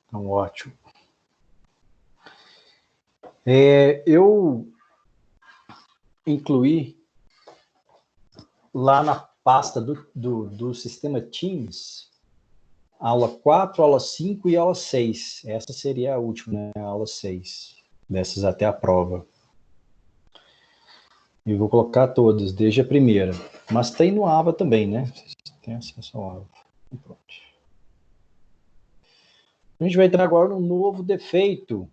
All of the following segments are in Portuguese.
Então, ótimo. Eu incluí lá na pasta do sistema Teams, aula 4, aula 5 e aula 6. Essa seria a última, né? A aula 6, dessas até a prova. E vou colocar todas, desde a primeira. Mas tem no AVA também, né? Vocês têm acesso ao AVA. E pronto. A gente vai entrar agora no novo defeito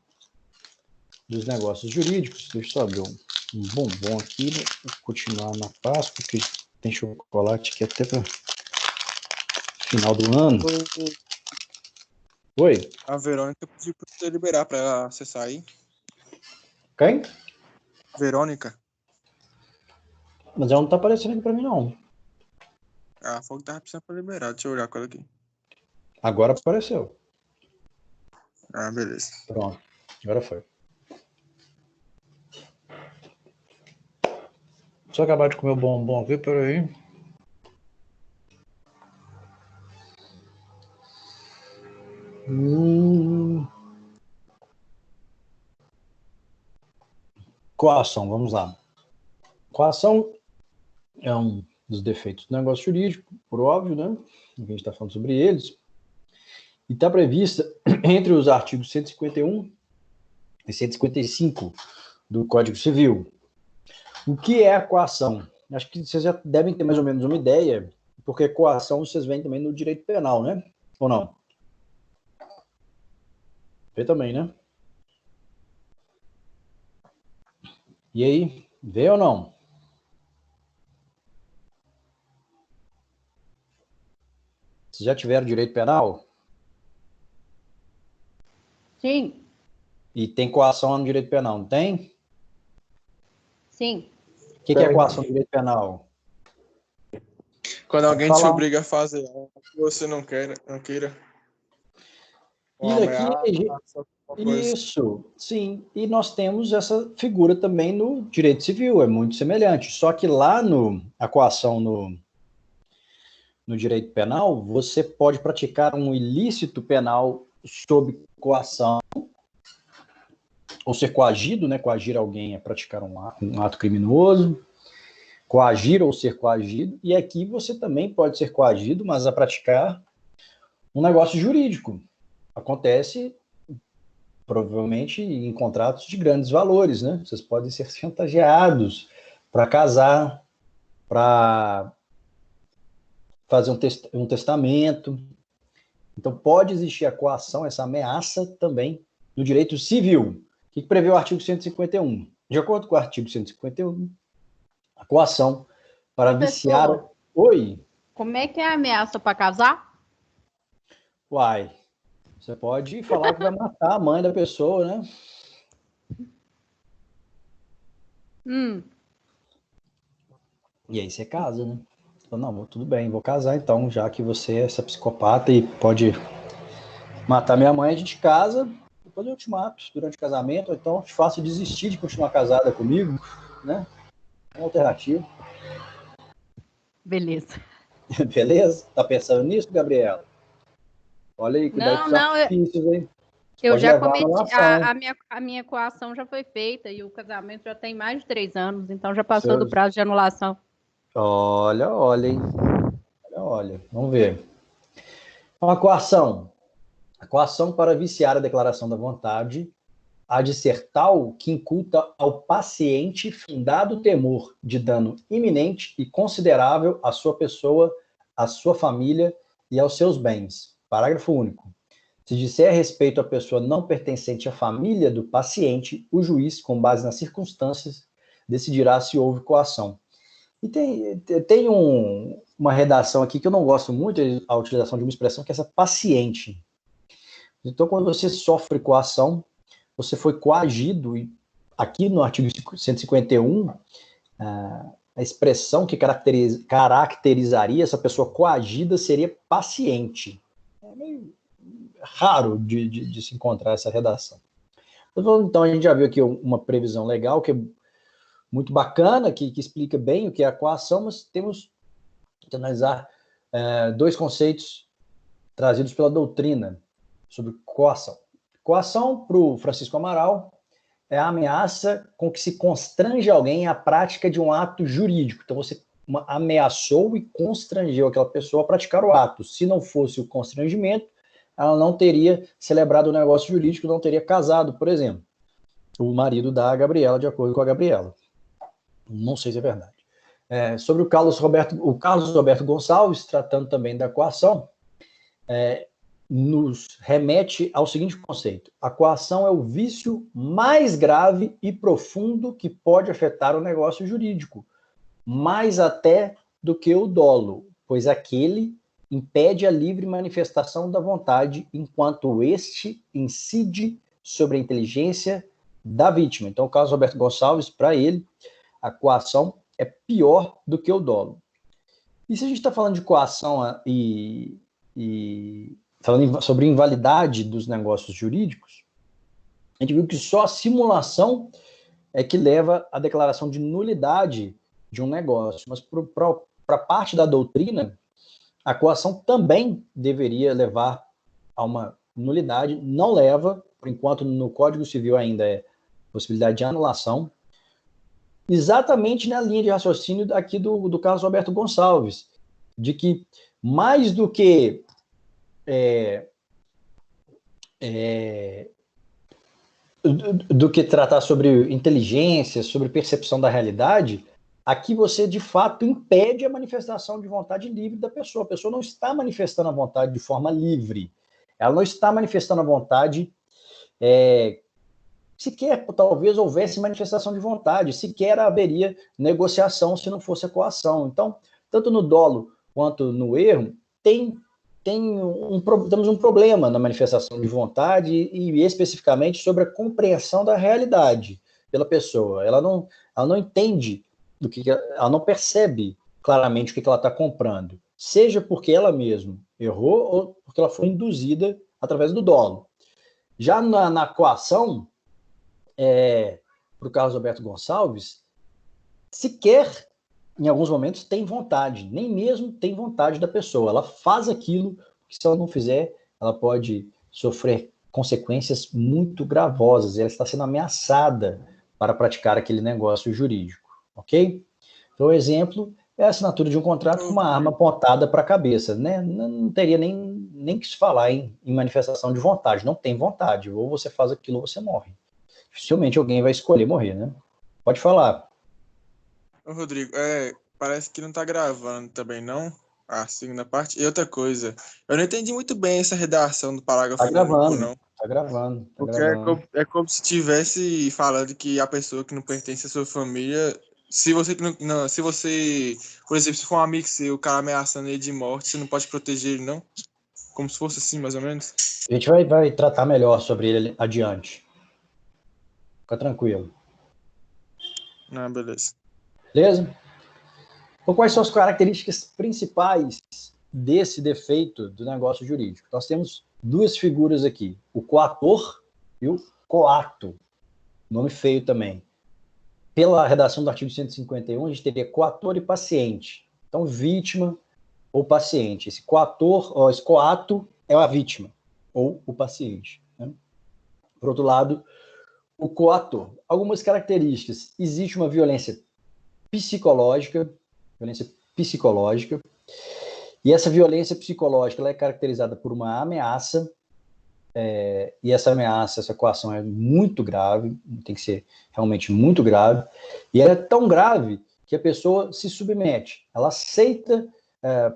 dos negócios jurídicos. Deixa eu só abrir um bombom aqui, né? Vou continuar na Páscoa, porque tem chocolate aqui até para final do ano. Oi? A Verônica pediu para você liberar para acessar aí. Quem? Verônica. Mas ela não tá aparecendo aqui para mim, não. Ah, falou que tava precisando para liberar. Deixa eu olhar com ela aqui. Agora apareceu. Ah, beleza. Pronto. Agora foi. Só acabar de comer o bombom aqui, peraí. Coação, vamos lá. Coação é um dos defeitos do negócio jurídico, por óbvio, né? A gente está falando sobre eles. E está prevista entre os artigos 151 e 155 do Código Civil. O que é a coação? Acho que vocês já devem ter mais ou menos uma ideia, porque coação vocês veem também no direito penal, né? Ou não? Vê também, né? E aí, vê ou não? Vocês já tiveram direito penal? Sim. E tem coação no direito penal, não tem? Sim. O que é coação no direito penal? Quando alguém te obriga a fazer algo que você não queira. Isso, sim. E nós temos essa figura também no direito civil, é muito semelhante. Só que lá a coação no direito penal, você pode praticar um ilícito penal sob coação, ou ser coagido, né? Coagir alguém é praticar um ato criminoso, coagir ou ser coagido, e aqui você também pode ser coagido, mas a praticar um negócio jurídico. Acontece provavelmente em contratos de grandes valores, né? Vocês podem ser chantageados para casar, para fazer um testamento. Então, pode existir a coação, essa ameaça também no direito civil. O que prevê o artigo 151? De acordo com o artigo 151, a coação para viciar... Oi? Como é que é a ameaça para casar? Uai, você pode falar que vai matar a mãe da pessoa, né? E aí você casa, né? Fala, não, tudo bem, vou casar então, já que você é essa psicopata e pode matar minha mãe, a gente casa, depois eu te mato durante o casamento, ou então te faço desistir de continuar casada comigo, né? É uma alternativa. Beleza. Beleza? Tá pensando nisso, Gabriela? Olha aí, cuidado com os artifícios, hein? Eu já cometi, a minha coação já foi feita e o casamento já tem mais de 3 anos, então já passou do prazo de anulação. Olha, hein? Olha, vamos ver. A coação para viciar a declaração da vontade há de ser tal que incuta ao paciente fundado temor de dano iminente e considerável à sua pessoa, à sua família e aos seus bens. Parágrafo único. Se disser respeito à pessoa não pertencente à família do paciente, o juiz, com base nas circunstâncias, decidirá se houve coação. E tem uma redação aqui que eu não gosto muito, a utilização de uma expressão que é essa paciente. Então, quando você sofre coação, você foi coagido, e aqui no artigo 151, a expressão que caracterizaria essa pessoa coagida seria paciente. É meio raro de se encontrar essa redação. Então, a gente já viu aqui uma previsão legal, que é muito bacana, que explica bem o que é a coação, mas temos que analisar dois conceitos trazidos pela doutrina sobre coação. Coação, para o Francisco Amaral, é a ameaça com que se constrange alguém à prática de um ato jurídico. Então, você ameaçou e constrangeu aquela pessoa a praticar o ato. Se não fosse o constrangimento, ela não teria celebrado o negócio jurídico, não teria casado, por exemplo. O marido da Gabriela, de acordo com a Gabriela. Não sei se é verdade. Sobre o Carlos Roberto Gonçalves, tratando também da coação, nos remete ao seguinte conceito: a coação é o vício mais grave e profundo que pode afetar o negócio jurídico, mais até do que o dolo, pois aquele impede a livre manifestação da vontade, enquanto este incide sobre a inteligência da vítima. Então, o Carlos Roberto Gonçalves, para ele, a coação é pior do que o dolo. E se a gente está falando de coação e falando sobre invalidade dos negócios jurídicos, a gente viu que só a simulação é que leva à declaração de nulidade de um negócio. Mas para parte da doutrina, a coação também deveria levar a uma nulidade. Não leva, por enquanto no Código Civil ainda é possibilidade de anulação, exatamente na linha de raciocínio aqui do Carlos Roberto Gonçalves, de que mais do que tratar sobre inteligência, sobre percepção da realidade, aqui você, de fato, impede a manifestação de vontade livre da pessoa. A pessoa não está manifestando a vontade de forma livre. Ela não está manifestando a vontade sequer, talvez, houvesse manifestação de vontade, sequer haveria negociação se não fosse a coação. Então, tanto no dolo quanto no erro, temos um problema na manifestação de vontade e especificamente sobre a compreensão da realidade pela pessoa. Ela não entende ela não percebe claramente o que ela está comprando, seja porque ela mesma errou ou porque ela foi induzida através do dolo. Já na coação, para o Carlos Roberto Gonçalves, sequer em alguns momentos tem vontade, nem mesmo tem vontade da pessoa. Ela faz aquilo, porque se ela não fizer, ela pode sofrer consequências muito gravosas. Ela está sendo ameaçada para praticar aquele negócio jurídico, ok? Então, o exemplo é a assinatura de um contrato com uma arma apontada para a cabeça, né? Não teria nem que se falar em manifestação de vontade. Não tem vontade. Ou você faz aquilo ou você morre. Dificilmente alguém vai escolher morrer, né? Pode falar. Ô, Rodrigo, parece que não tá gravando também, não? A segunda parte. E outra coisa, eu não entendi muito bem essa redação do parágrafo único, não. Tá gravando. Porque é como se estivesse falando que a pessoa que não pertence à sua família, se você, por exemplo, se for um amigo seu, o cara ameaçando ele de morte, você não pode proteger ele, não? Como se fosse assim, mais ou menos? A gente vai tratar melhor sobre ele adiante. Fica tranquilo. Não, beleza. Beleza? Então, quais são as características principais desse defeito do negócio jurídico? Nós temos duas figuras aqui, o coator e o coato. Nome feio também. Pela redação do artigo 151, a gente teria coator e paciente. Então, vítima ou paciente. Esse coato é a vítima ou o paciente, né? Por outro lado, o coator. Algumas características. Existe uma violência psicológica, e essa violência psicológica ela é caracterizada por uma ameaça, e essa coação é muito grave, tem que ser realmente muito grave, e ela é tão grave que a pessoa se submete, ela aceita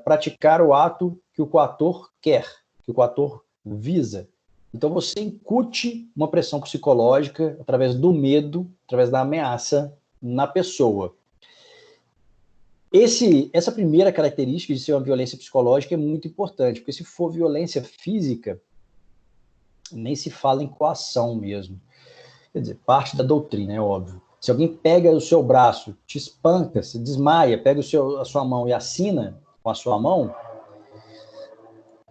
praticar o ato que o coator quer, que o coator visa. Então você incute uma pressão psicológica através do medo, através da ameaça na pessoa. Essa primeira característica de ser uma violência psicológica é muito importante, porque se for violência física, nem se fala em coação mesmo. Quer dizer, parte da doutrina, é óbvio. Se alguém pega o seu braço, te espanca, se desmaia, pega a sua mão e assina com a sua mão,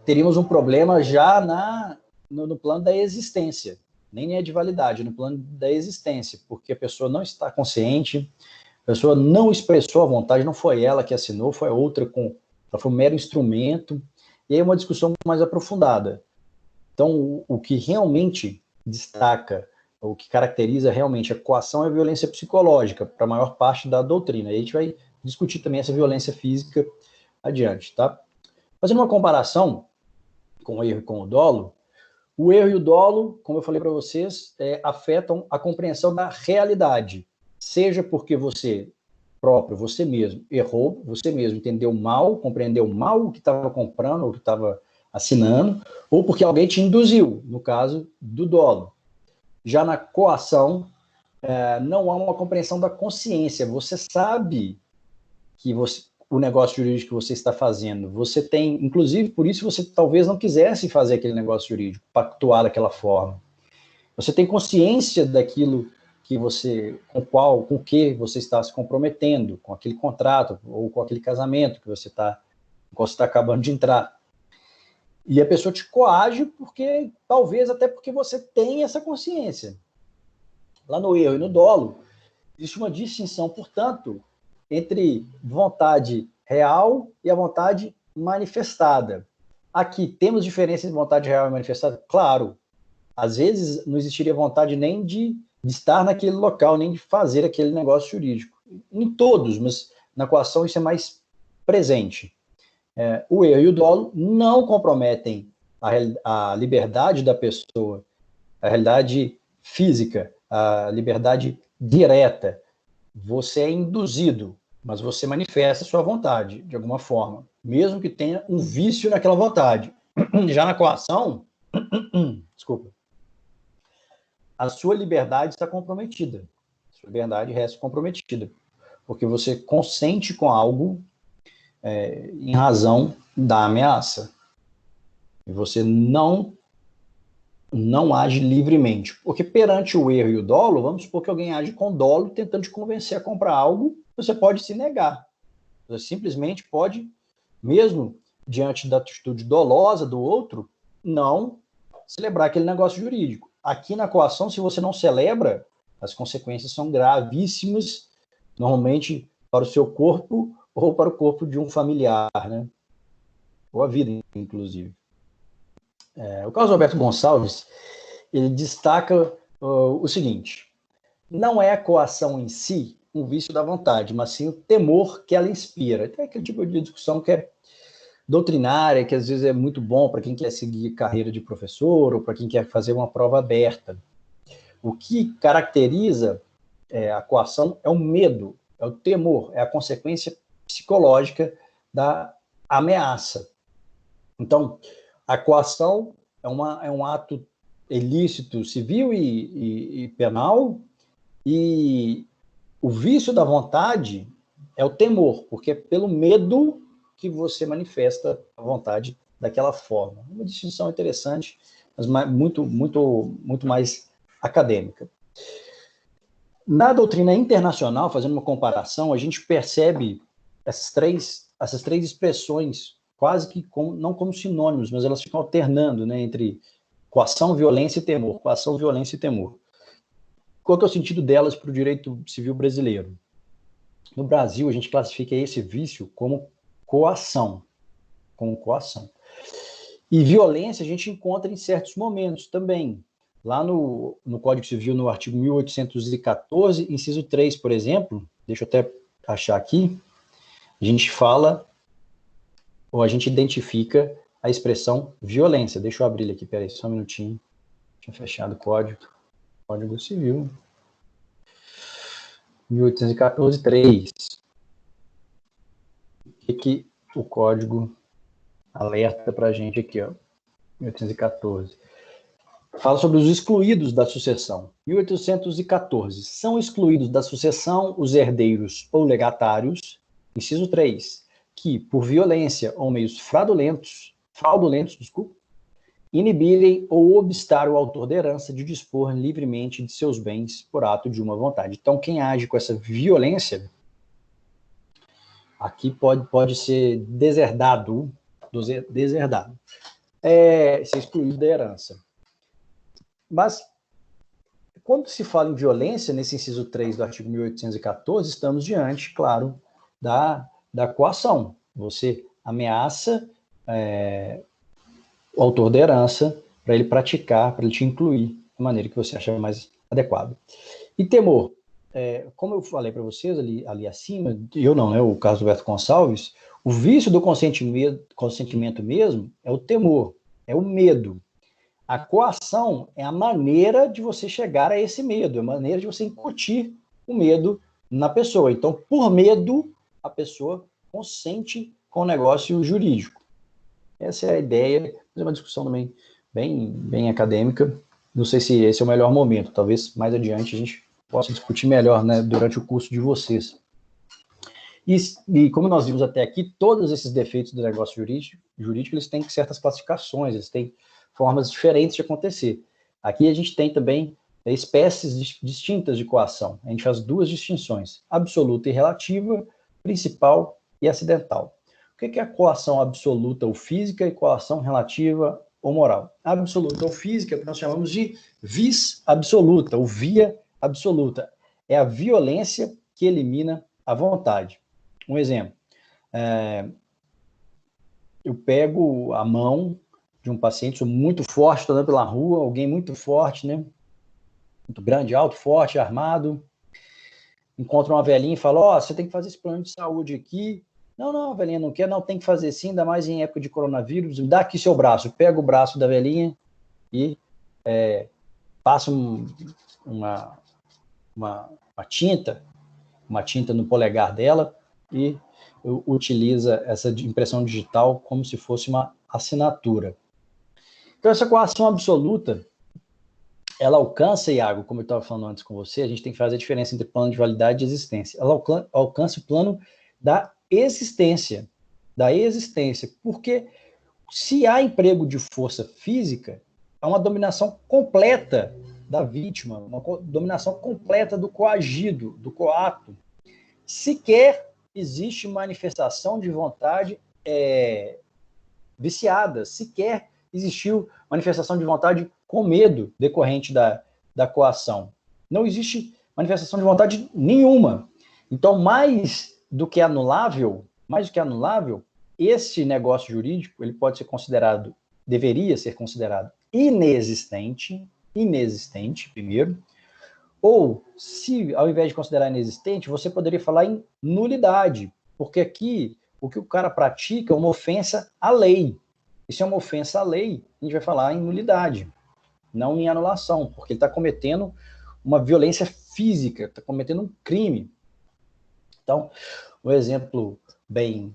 teríamos um problema já no plano da existência. Nem é de validade, no plano da existência, porque a pessoa não está consciente, a pessoa não expressou a vontade, não foi ela que assinou, foi outra, ela foi um mero instrumento, e aí uma discussão mais aprofundada. Então, o que realmente destaca, o que caracteriza realmente a coação é a violência psicológica, para a maior parte da doutrina. E a gente vai discutir também essa violência física adiante, tá? Fazendo uma comparação com o erro e com o dolo, o erro e o dolo, como eu falei para vocês, afetam a compreensão da realidade, seja porque você próprio, você mesmo, errou, você mesmo entendeu mal, compreendeu mal o que estava comprando, ou o que estava assinando, ou porque alguém te induziu, no caso do dolo. Já na coação, não há uma compreensão da consciência. Você sabe que o negócio jurídico que você está fazendo, você tem, inclusive por isso você talvez não quisesse fazer aquele negócio jurídico, pactuar daquela forma. Você tem consciência daquilo que você, com o que você está se comprometendo, com aquele contrato ou com aquele casamento que você está acabando de entrar. E a pessoa te coage porque, talvez até porque você tem essa consciência. Lá no erro e no dolo, existe uma distinção, portanto, entre vontade real e a vontade manifestada. Aqui, temos diferença entre vontade real e manifestada? Claro. Às vezes, não existiria vontade nem de estar naquele local, nem de fazer aquele negócio jurídico. Em todos, mas na coação isso é mais presente. O erro e o dolo não comprometem a liberdade da pessoa, a realidade física, a liberdade direta. Você é induzido, mas você manifesta sua vontade, de alguma forma, mesmo que tenha um vício naquela vontade. Já na coação, desculpa, a sua liberdade está comprometida. A sua liberdade resta comprometida, porque você consente com algo em razão da ameaça. E você não age livremente. Porque perante o erro e o dolo, vamos supor que alguém age com dolo, tentando te convencer a comprar algo, você pode se negar. Você simplesmente pode, mesmo diante da atitude dolosa do outro, não celebrar aquele negócio jurídico. Aqui na coação, se você não celebra, as consequências são gravíssimas, normalmente para o seu corpo ou para o corpo de um familiar, né? Ou a vida, inclusive. O Carlos Alberto Gonçalves, ele destaca o seguinte: não é a coação em si um vício da vontade, mas sim o temor que ela inspira. Tem aquele tipo de discussão que é doutrinária, que às vezes é muito bom para quem quer seguir carreira de professor ou para quem quer fazer uma prova aberta. O que caracteriza a coação é o medo, é o temor, é a consequência psicológica da ameaça. Então, a coação é um ato ilícito civil e penal, e o vício da vontade é o temor, porque é pelo medo que você manifesta a vontade daquela forma. Uma distinção interessante, mas muito, muito, muito mais acadêmica. Na doutrina internacional, fazendo uma comparação, a gente percebe essas três expressões quase que não como sinônimos, mas elas ficam alternando, né, entre coação, violência e temor. Coação, violência e temor. Qual que é o sentido delas para o direito civil brasileiro? No Brasil, a gente classifica esse vício como coação. E violência a gente encontra em certos momentos também. Lá no Código Civil, no artigo 1814, inciso 3, por exemplo, deixa eu até achar aqui, a gente fala, ou a gente identifica a expressão violência. Deixa eu abrir ele aqui, peraí, só um minutinho. Tinha fechado o Código Civil. 1814, 3. O que o Código alerta para a gente aqui, ó, 1814. Fala sobre os excluídos da sucessão. 1814. São excluídos da sucessão os herdeiros ou legatários, inciso 3, que, por violência ou meios fraudulentos, inibirem ou obstar o autor da herança de dispor livremente de seus bens por ato de uma vontade. Então, quem age com essa violência, aqui pode ser deserdado, ser excluído da herança. Mas, quando se fala em violência, nesse inciso 3 do artigo 1814, estamos diante, claro, da coação. Você ameaça o autor da herança para ele praticar, para ele te incluir da maneira que você acha mais adequada. E temor, como eu falei para vocês ali acima, eu não, né, o caso do Roberto Gonçalves, o vício do consentimento mesmo é o temor, é o medo. A coação é a maneira de você chegar a esse medo, é a maneira de você incutir o medo na pessoa. Então, por medo, a pessoa consente com o negócio jurídico. Essa é a ideia, é uma discussão também bem acadêmica. Não sei se esse é o melhor momento, talvez mais adiante a gente possa discutir melhor, né, durante o curso de vocês. E como nós vimos até aqui, todos esses defeitos do negócio jurídico eles têm certas classificações, eles têm formas diferentes de acontecer. Aqui a gente tem também espécies distintas de coação. A gente faz duas distinções, absoluta e relativa, principal e acidental. O que é a coação absoluta ou física e coação relativa ou moral? A absoluta ou física é o que nós chamamos de vis absoluta, ou via absoluta. É a violência que elimina a vontade. Um exemplo, eu pego a mão de um paciente, sou muito forte, estou andando pela rua, alguém muito forte, né? Muito grande, alto, forte, armado, encontra uma velhinha e fala, você tem que fazer esse plano de saúde aqui. Não, a velhinha não quer, não, tem que fazer sim, ainda mais em época de coronavírus, dá aqui seu braço, pega o braço da velhinha e passa uma tinta no polegar dela e utiliza essa impressão digital como se fosse uma assinatura. Então, essa coação absoluta, ela alcança, Iago, como eu estava falando antes com você, a gente tem que fazer a diferença entre plano de validade e existência. Ela alcança o plano da existência, porque se há emprego de força física, há uma dominação completa da vítima, uma dominação completa do coagido, do coato. Sequer existe manifestação de vontade viciada, sequer existiu manifestação de vontade com medo decorrente da coação. Não existe manifestação de vontade nenhuma. Então, mais do que anulável, esse negócio jurídico ele pode ser considerado, deveria ser considerado inexistente, primeiro, ou, se ao invés de considerar inexistente, você poderia falar em nulidade, porque aqui o que o cara pratica é uma ofensa à lei. E se é uma ofensa à lei, a gente vai falar em nulidade, não em anulação, porque ele está cometendo uma violência física, está cometendo um crime. Então, um exemplo bem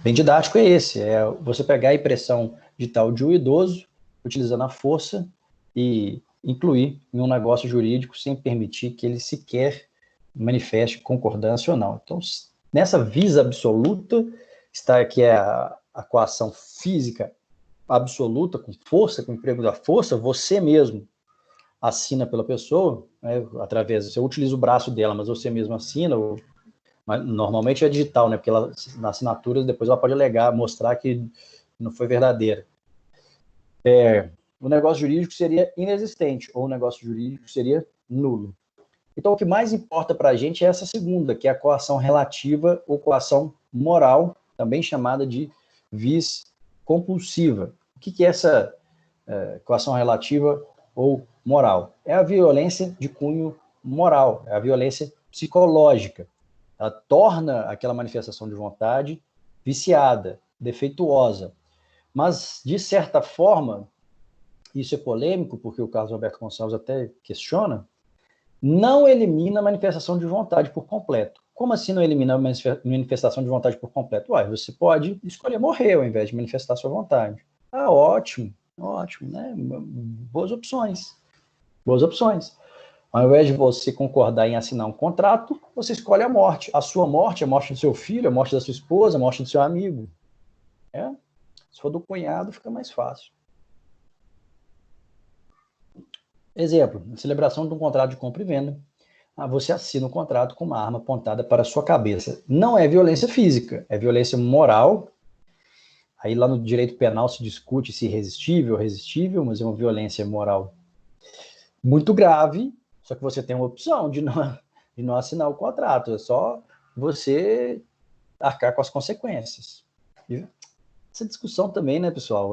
didático é esse, é você pegar a impressão digital de um idoso, utilizando a força e incluir em um negócio jurídico sem permitir que ele sequer manifeste concordância ou não. Então, nessa vis absoluta, está aqui a coação física absoluta, com força, com emprego da força, você mesmo assina pela pessoa, né, através, você utiliza o braço dela, mas você mesmo assina, mas normalmente é digital, né, porque ela, na assinatura, depois ela pode alegar, mostrar que não foi verdadeira. O negócio jurídico seria inexistente, ou o negócio jurídico seria nulo. Então, o que mais importa para a gente é essa segunda, que é a coação relativa ou coação moral, também chamada de vis compulsiva. O que é essa coação relativa ou moral? É a violência de cunho moral, é a violência psicológica. Ela torna aquela manifestação de vontade viciada, defeituosa. Mas, de certa forma, isso é polêmico, porque o caso Roberto Gonçalves até questiona, não elimina a manifestação de vontade por completo. Como assim não elimina a manifestação de vontade por completo? Você pode escolher morrer ao invés de manifestar sua vontade. ótimo, né? Boas opções. Ao invés de você concordar em assinar um contrato, você escolhe a morte. A sua morte, a morte do seu filho, a morte da sua esposa, a morte do seu amigo. Se for do cunhado, fica mais fácil. Exemplo, celebração de um contrato de compra e venda. Você assina um contrato com uma arma apontada para a sua cabeça. Não é violência física, é violência moral. Aí lá no direito penal se discute se irresistível ou resistível, mas é uma violência moral muito grave, só que você tem uma opção de não assinar o contrato. É só você arcar com as consequências. E essa discussão também, né, pessoal,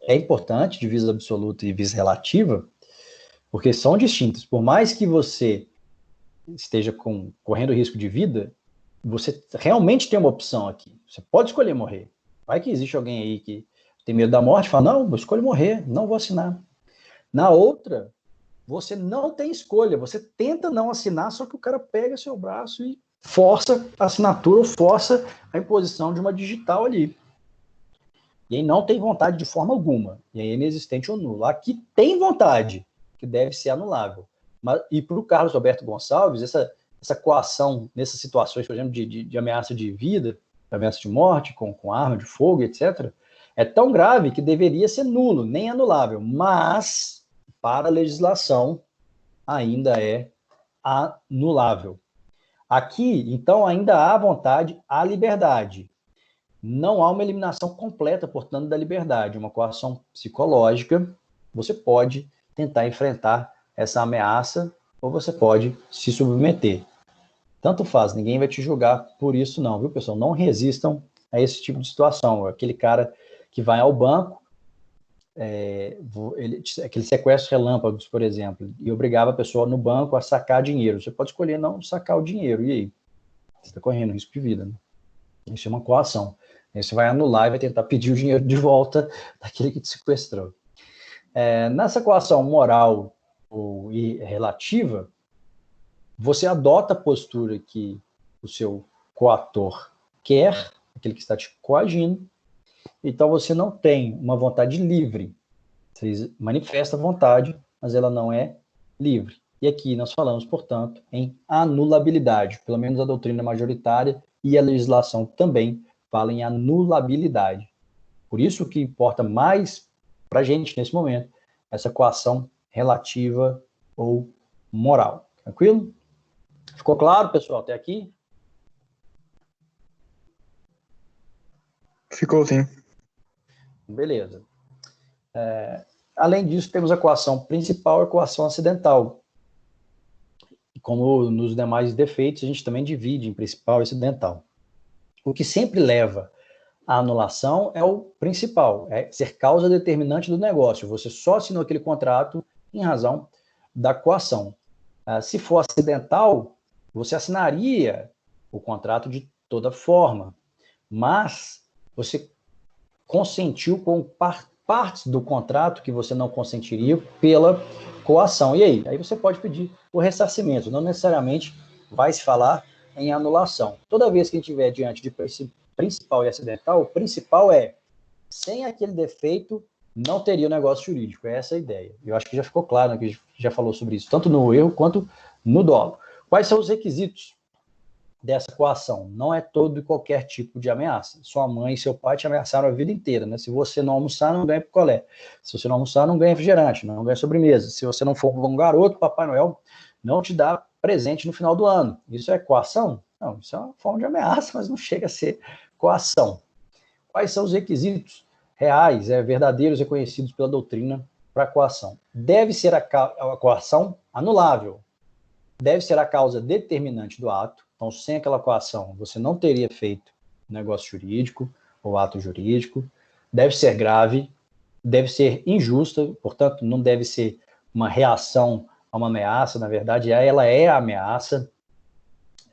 é importante, divisa absoluta e divisa relativa, porque são distintas. Por mais que você esteja correndo risco de vida, você realmente tem uma opção aqui. Você pode escolher morrer. Vai que existe alguém aí que tem medo da morte e fala, não, eu escolho morrer, não vou assinar. Na outra, você não tem escolha, você tenta não assinar, só que o cara pega seu braço e força a assinatura ou força a imposição de uma digital ali. E aí não tem vontade de forma alguma. E aí é inexistente ou nulo. Aqui tem vontade, que deve ser anulável. E para o Carlos Roberto Gonçalves, essa coação nessas situações, por exemplo, de ameaça de vida, ameaça de morte, com arma de fogo, etc., é tão grave que deveria ser nulo, nem anulável. Mas, para a legislação, ainda é anulável. Aqui, então, ainda há vontade, há liberdade. Não há uma eliminação completa, portanto, da liberdade. Uma coação psicológica, você pode tentar enfrentar essa ameaça ou você pode se submeter. Tanto faz, ninguém vai te julgar por isso não, viu, pessoal? Não resistam a esse tipo de situação. Aquele cara que vai ao banco, aquele sequestro relâmpagos, por exemplo, e obrigava a pessoa no banco a sacar dinheiro. Você pode escolher não sacar o dinheiro, e aí? Você está correndo risco de vida, né? Isso é uma coação. Aí você vai anular e vai tentar pedir o dinheiro de volta daquele que te sequestrou. Nessa coação moral e relativa, você adota a postura que o seu coator quer, aquele que está te coagindo, então você não tem uma vontade livre. Você manifesta a vontade, mas ela não é livre. E aqui nós falamos, portanto, em anulabilidade. Pelo menos a doutrina majoritária e a legislação também fala em anulabilidade. Por isso que importa mais para a gente, nesse momento, essa coação relativa ou moral. Tranquilo? Ficou claro, pessoal, até aqui? Ficou, sim. Beleza. Além disso, temos a coação principal e a coação acidental. Como nos demais defeitos, a gente também divide em principal e acidental. O que sempre leva à anulação é o principal, é ser causa determinante do negócio. Você só assinou aquele contrato em razão da coação. Se for acidental, você assinaria o contrato de toda forma, mas você consentiu com partes do contrato que você não consentiria pela coação. E aí? Aí você pode pedir o ressarcimento, não necessariamente vai se falar em anulação. Toda vez que a gente estiver diante de principal e acidental, o principal sem aquele defeito, não teria o negócio jurídico. Essa é a ideia. Eu acho que já ficou claro, né, que a gente já falou sobre isso, tanto no erro quanto no dolo. Quais são os requisitos dessa coação? Não é todo e qualquer tipo de ameaça. Sua mãe e seu pai te ameaçaram a vida inteira, né? Se você não almoçar, não ganha picolé. Se você não almoçar, não ganha refrigerante, não ganha sobremesa. Se você não for um bom garoto, Papai Noel não te dá presente no final do ano. Isso é coação? Não, isso é uma forma de ameaça, mas não chega a ser coação. Quais são os requisitos reais, verdadeiros, reconhecidos pela doutrina para a coação? Deve ser a coação anulável. Deve ser a causa determinante do ato. Então, sem aquela coação, você não teria feito negócio jurídico ou ato jurídico. Deve ser grave, deve ser injusta, portanto, não deve ser uma reação a uma ameaça. Na verdade, ela é a ameaça,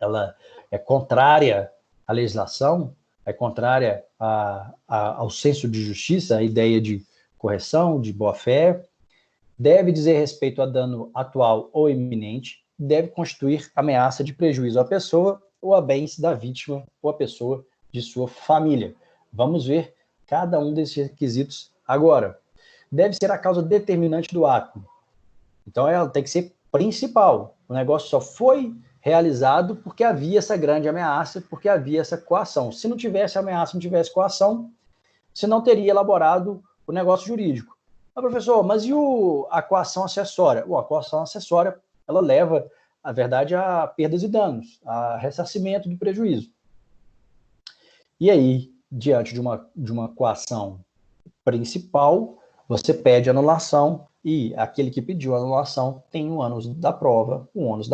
ela é contrária à legislação, é contrária ao senso de justiça, a ideia de correção, de boa-fé. Deve dizer respeito a dano atual ou iminente, deve constituir ameaça de prejuízo à pessoa ou a bens da vítima ou a pessoa de sua família. Vamos ver cada um desses requisitos agora. Deve ser a causa determinante do ato. Então, ela tem que ser principal. O negócio só foi realizado porque havia essa grande ameaça, porque havia essa coação. Se não tivesse ameaça, não tivesse coação, você não teria elaborado o negócio jurídico. Professor, mas e a coação acessória? A coação acessória, ela leva, na verdade, a perdas e danos, a ressarcimento do prejuízo. E aí, diante de uma coação principal, você pede anulação e aquele que pediu a anulação tem o ônus da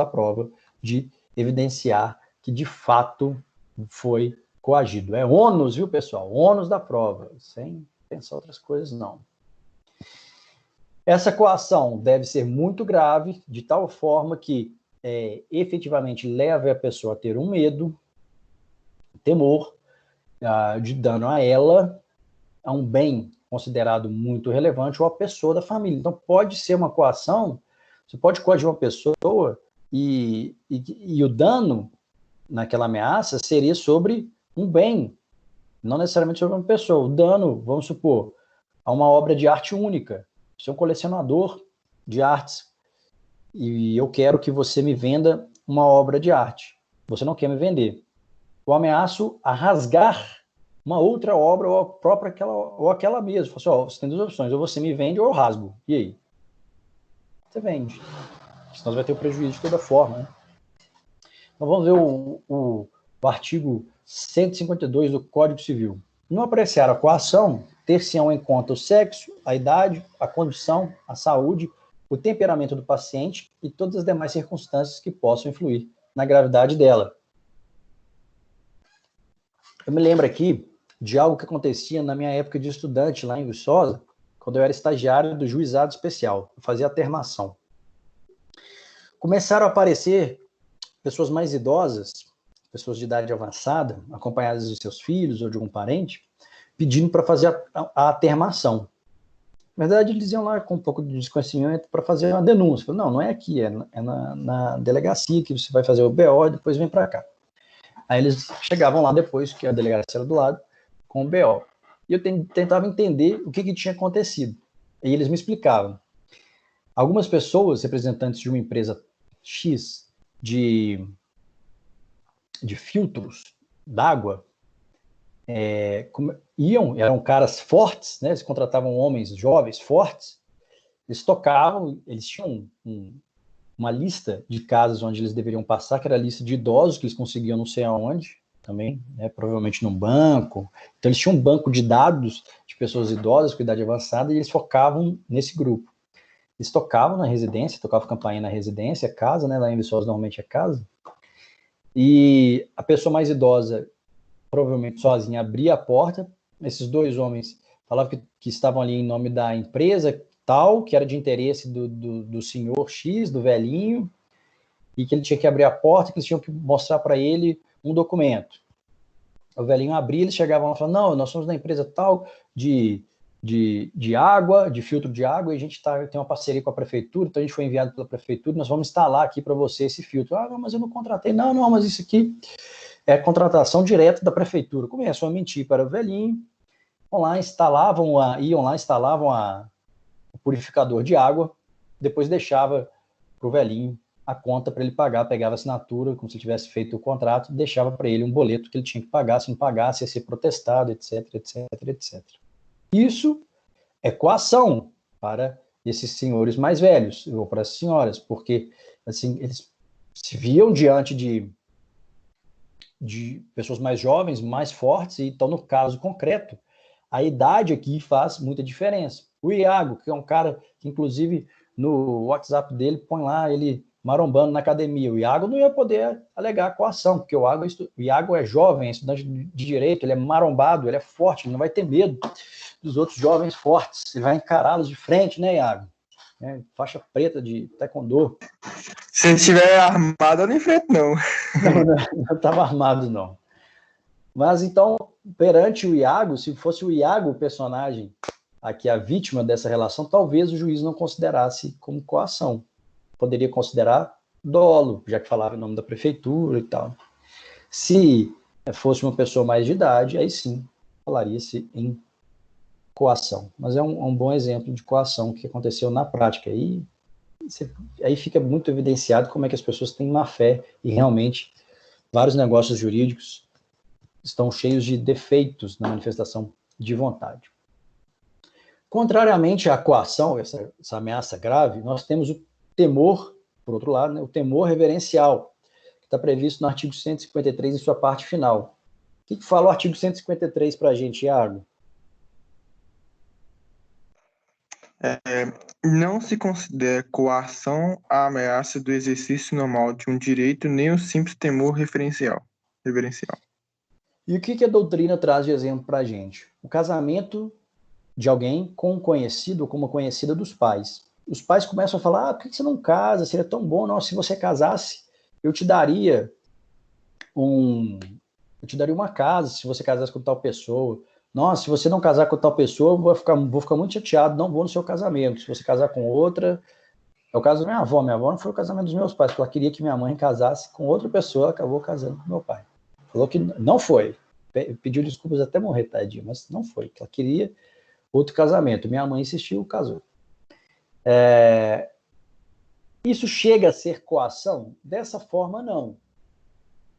prova de evidenciar que, de fato, foi coagido. É ônus, viu, pessoal? Ônus da prova, sem pensar outras coisas, não. Essa coação deve ser muito grave, de tal forma que efetivamente leve a pessoa a ter um medo, temor de dano a ela, a um bem considerado muito relevante ou a pessoa da família. Então, pode ser uma coação, você pode coagir uma pessoa e o dano naquela ameaça seria sobre um bem, não necessariamente sobre uma pessoa. O dano, vamos supor, a uma obra de arte única. Você é um colecionador de artes e eu quero que você me venda uma obra de arte. Você não quer me vender. Eu ameaço a rasgar uma outra obra ou a própria aquela mesma. Você tem duas opções, ou você me vende ou eu rasgo. E aí? Você vende. Senão você vai ter o prejuízo de toda forma. Né? Então vamos ver o artigo 152 do Código Civil. No apreciar a coação, ter-se-ão em conta o sexo, a idade, a condição, a saúde, o temperamento do paciente e todas as demais circunstâncias que possam influir na gravidade dela. Eu me lembro aqui de algo que acontecia na minha época de estudante lá em Viçosa, quando eu era estagiário do juizado especial, eu fazia a termação. Começaram a aparecer pessoas mais idosas, pessoas de idade avançada, acompanhadas de seus filhos ou de algum parente, pedindo para fazer a termação. Na verdade, eles iam lá com um pouco de desconhecimento para fazer uma denúncia. Eu falei, não é aqui, é na delegacia que você vai fazer o BO e depois vem para cá. Aí eles chegavam lá depois, que a delegacia era do lado, com o BO. E eu tentava entender o que tinha acontecido. E eles me explicavam. Algumas pessoas, representantes de uma empresa X de filtros d'água, eram caras fortes, né? Eles contratavam homens jovens, fortes, eles tocavam, eles tinham uma lista de casas onde eles deveriam passar, que era a lista de idosos, que eles conseguiam não sei aonde, também, né, provavelmente num banco. Então eles tinham um banco de dados de pessoas idosas com idade avançada e eles focavam nesse grupo. Eles tocavam na residência, tocavam campainha na residência, casa, né, lá em Viçosa normalmente é casa, e a pessoa mais idosa, provavelmente sozinha, abria a porta, esses dois homens falavam que estavam ali em nome da empresa tal, que era de interesse do senhor X, do velhinho, e que ele tinha que abrir a porta, que eles tinham que mostrar para ele um documento. O velhinho abria, eles chegavam lá e falavam, não, nós somos da empresa tal de água, de filtro de água, e a gente tem uma parceria com a prefeitura, então a gente foi enviado pela prefeitura, nós vamos instalar aqui para você esse filtro. Ah, não, mas eu não contratei. Não, mas isso aqui é contratação direta da prefeitura. Começou a mentir para o velhinho, iam lá, instalavam o purificador de água, depois deixava para o velhinho a conta para ele pagar, pegava a assinatura, como se tivesse feito o contrato, deixava para ele um boleto que ele tinha que pagar, se não pagasse ia ser protestado, etc, etc, etc. Isso é coação para esses senhores mais velhos, ou para as senhoras, porque assim, eles se viam diante de pessoas mais jovens, mais fortes, e então, no caso concreto, a idade aqui faz muita diferença. O Iago, que é um cara que, inclusive, no WhatsApp dele, põe lá ele marombando na academia. O Iago não ia poder alegar coação, porque o Iago é jovem, é estudante de direito, ele é marombado, ele é forte, ele não vai ter medo dos outros jovens fortes, ele vai encará-los de frente, né, Iago? Faixa preta de taekwondo. Se ele estiver armado, eu não enfrento, não. Não estava armado, não. Mas, então, perante o Iago, se fosse o Iago o personagem aqui, a vítima dessa relação, talvez o juiz não considerasse como coação. Poderia considerar dolo, já que falava em nome da prefeitura e tal. Se fosse uma pessoa mais de idade, aí sim, falaria-se em coação. Mas é um bom exemplo de coação que aconteceu na prática. Aí fica muito evidenciado como é que as pessoas têm má fé e realmente vários negócios jurídicos estão cheios de defeitos na manifestação de vontade. Contrariamente à coação, essa ameaça grave, nós temos o temor, por outro lado, né, o temor reverencial, que está previsto no artigo 153, em sua parte final. O que fala o artigo 153 para a gente, Iago? Não se considera coação a ameaça do exercício normal de um direito, nem o simples temor reverencial. E o que a doutrina traz de exemplo para a gente? O casamento de alguém com um conhecido ou com uma conhecida dos pais. Os pais começam a falar, por que você não casa? Seria tão bom. Não, se você casasse, eu te daria uma casa, se você casasse com tal pessoa. Nossa, se você não casar com tal pessoa, eu vou ficar muito chateado, não vou no seu casamento. Se você casar com outra... É o caso da minha avó. Minha avó não foi o casamento dos meus pais, porque ela queria que minha mãe casasse com outra pessoa, ela acabou casando com meu pai. Falou que não foi. Pediu desculpas até morrer, tadinho, mas não foi. Que ela queria outro casamento. Minha mãe insistiu, casou. Isso chega a ser coação? Dessa forma, não.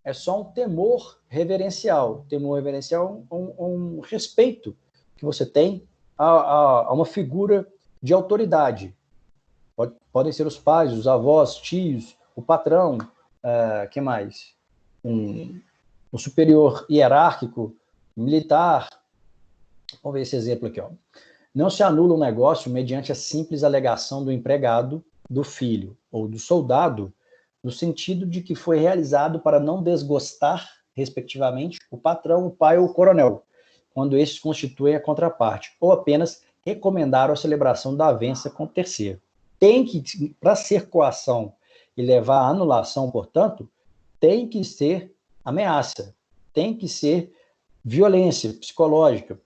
É só um temor reverencial. Temor reverencial é um respeito que você tem a uma figura de autoridade. Podem ser os pais, os avós, tios, o patrão, que mais? Um superior hierárquico, militar. Vamos ver esse exemplo aqui. Ó. Não se anula um negócio mediante a simples alegação do empregado, do filho ou do soldado, no sentido de que foi realizado para não desgostar, respectivamente, o patrão, o pai ou o coronel, quando estes constituem a contraparte, ou apenas recomendaram a celebração da avença com o terceiro. Tem que, para ser coação e levar à anulação, portanto, tem que ser ameaça, tem que ser violência psicológica.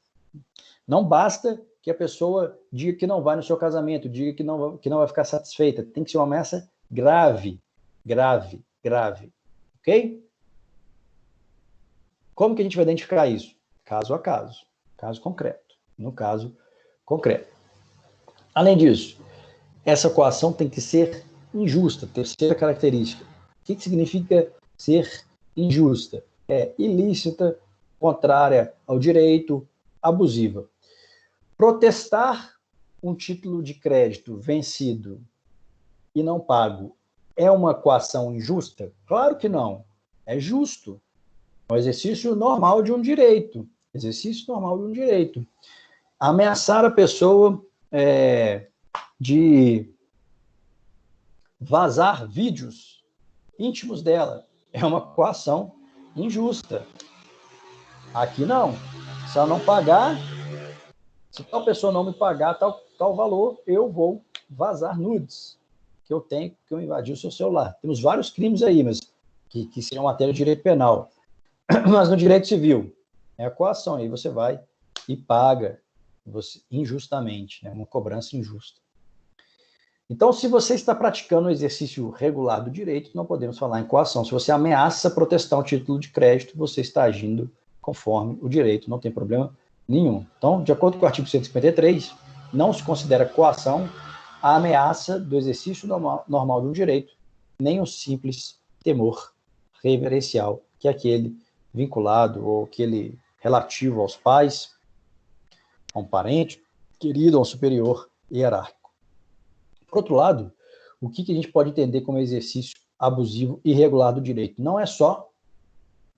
Não basta que a pessoa diga que não vai no seu casamento, diga que não vai ficar satisfeita. Tem que ser uma ameaça grave, grave, grave. Ok? Como que a gente vai identificar isso? Caso a caso, caso concreto. No caso concreto. Além disso, essa coação tem que ser injusta, terceira característica. O que significa ser injusta? É ilícita, contrária ao direito, abusiva. Protestar um título de crédito vencido e não pago é uma coação injusta? Claro que não. É justo. É um exercício normal de um direito. Exercício normal de um direito. Ameaçar a pessoa de vazar vídeos íntimos dela é uma coação injusta. Aqui não. Se ela não pagar, se tal pessoa não me pagar tal valor, eu vou vazar nudes que eu tenho, que eu invadi o seu celular. Temos vários crimes aí, mas que seriam matéria de direito penal. Mas no direito civil, é a coação. Aí você vai e paga injustamente, né? Uma cobrança injusta. Então, se você está praticando o exercício regular do direito, não podemos falar em coação. Se você ameaça protestar um título de crédito, você está agindo conforme o direito, não tem problema nenhum. Então, de acordo com o artigo 153, não se considera coação a ameaça do exercício normal de um direito, nem o simples temor reverencial, que é aquele vinculado ou aquele relativo aos pais, a um parente querido, a um superior hierárquico. Por outro lado, o que a gente pode entender como exercício abusivo e irregular do direito? Não é só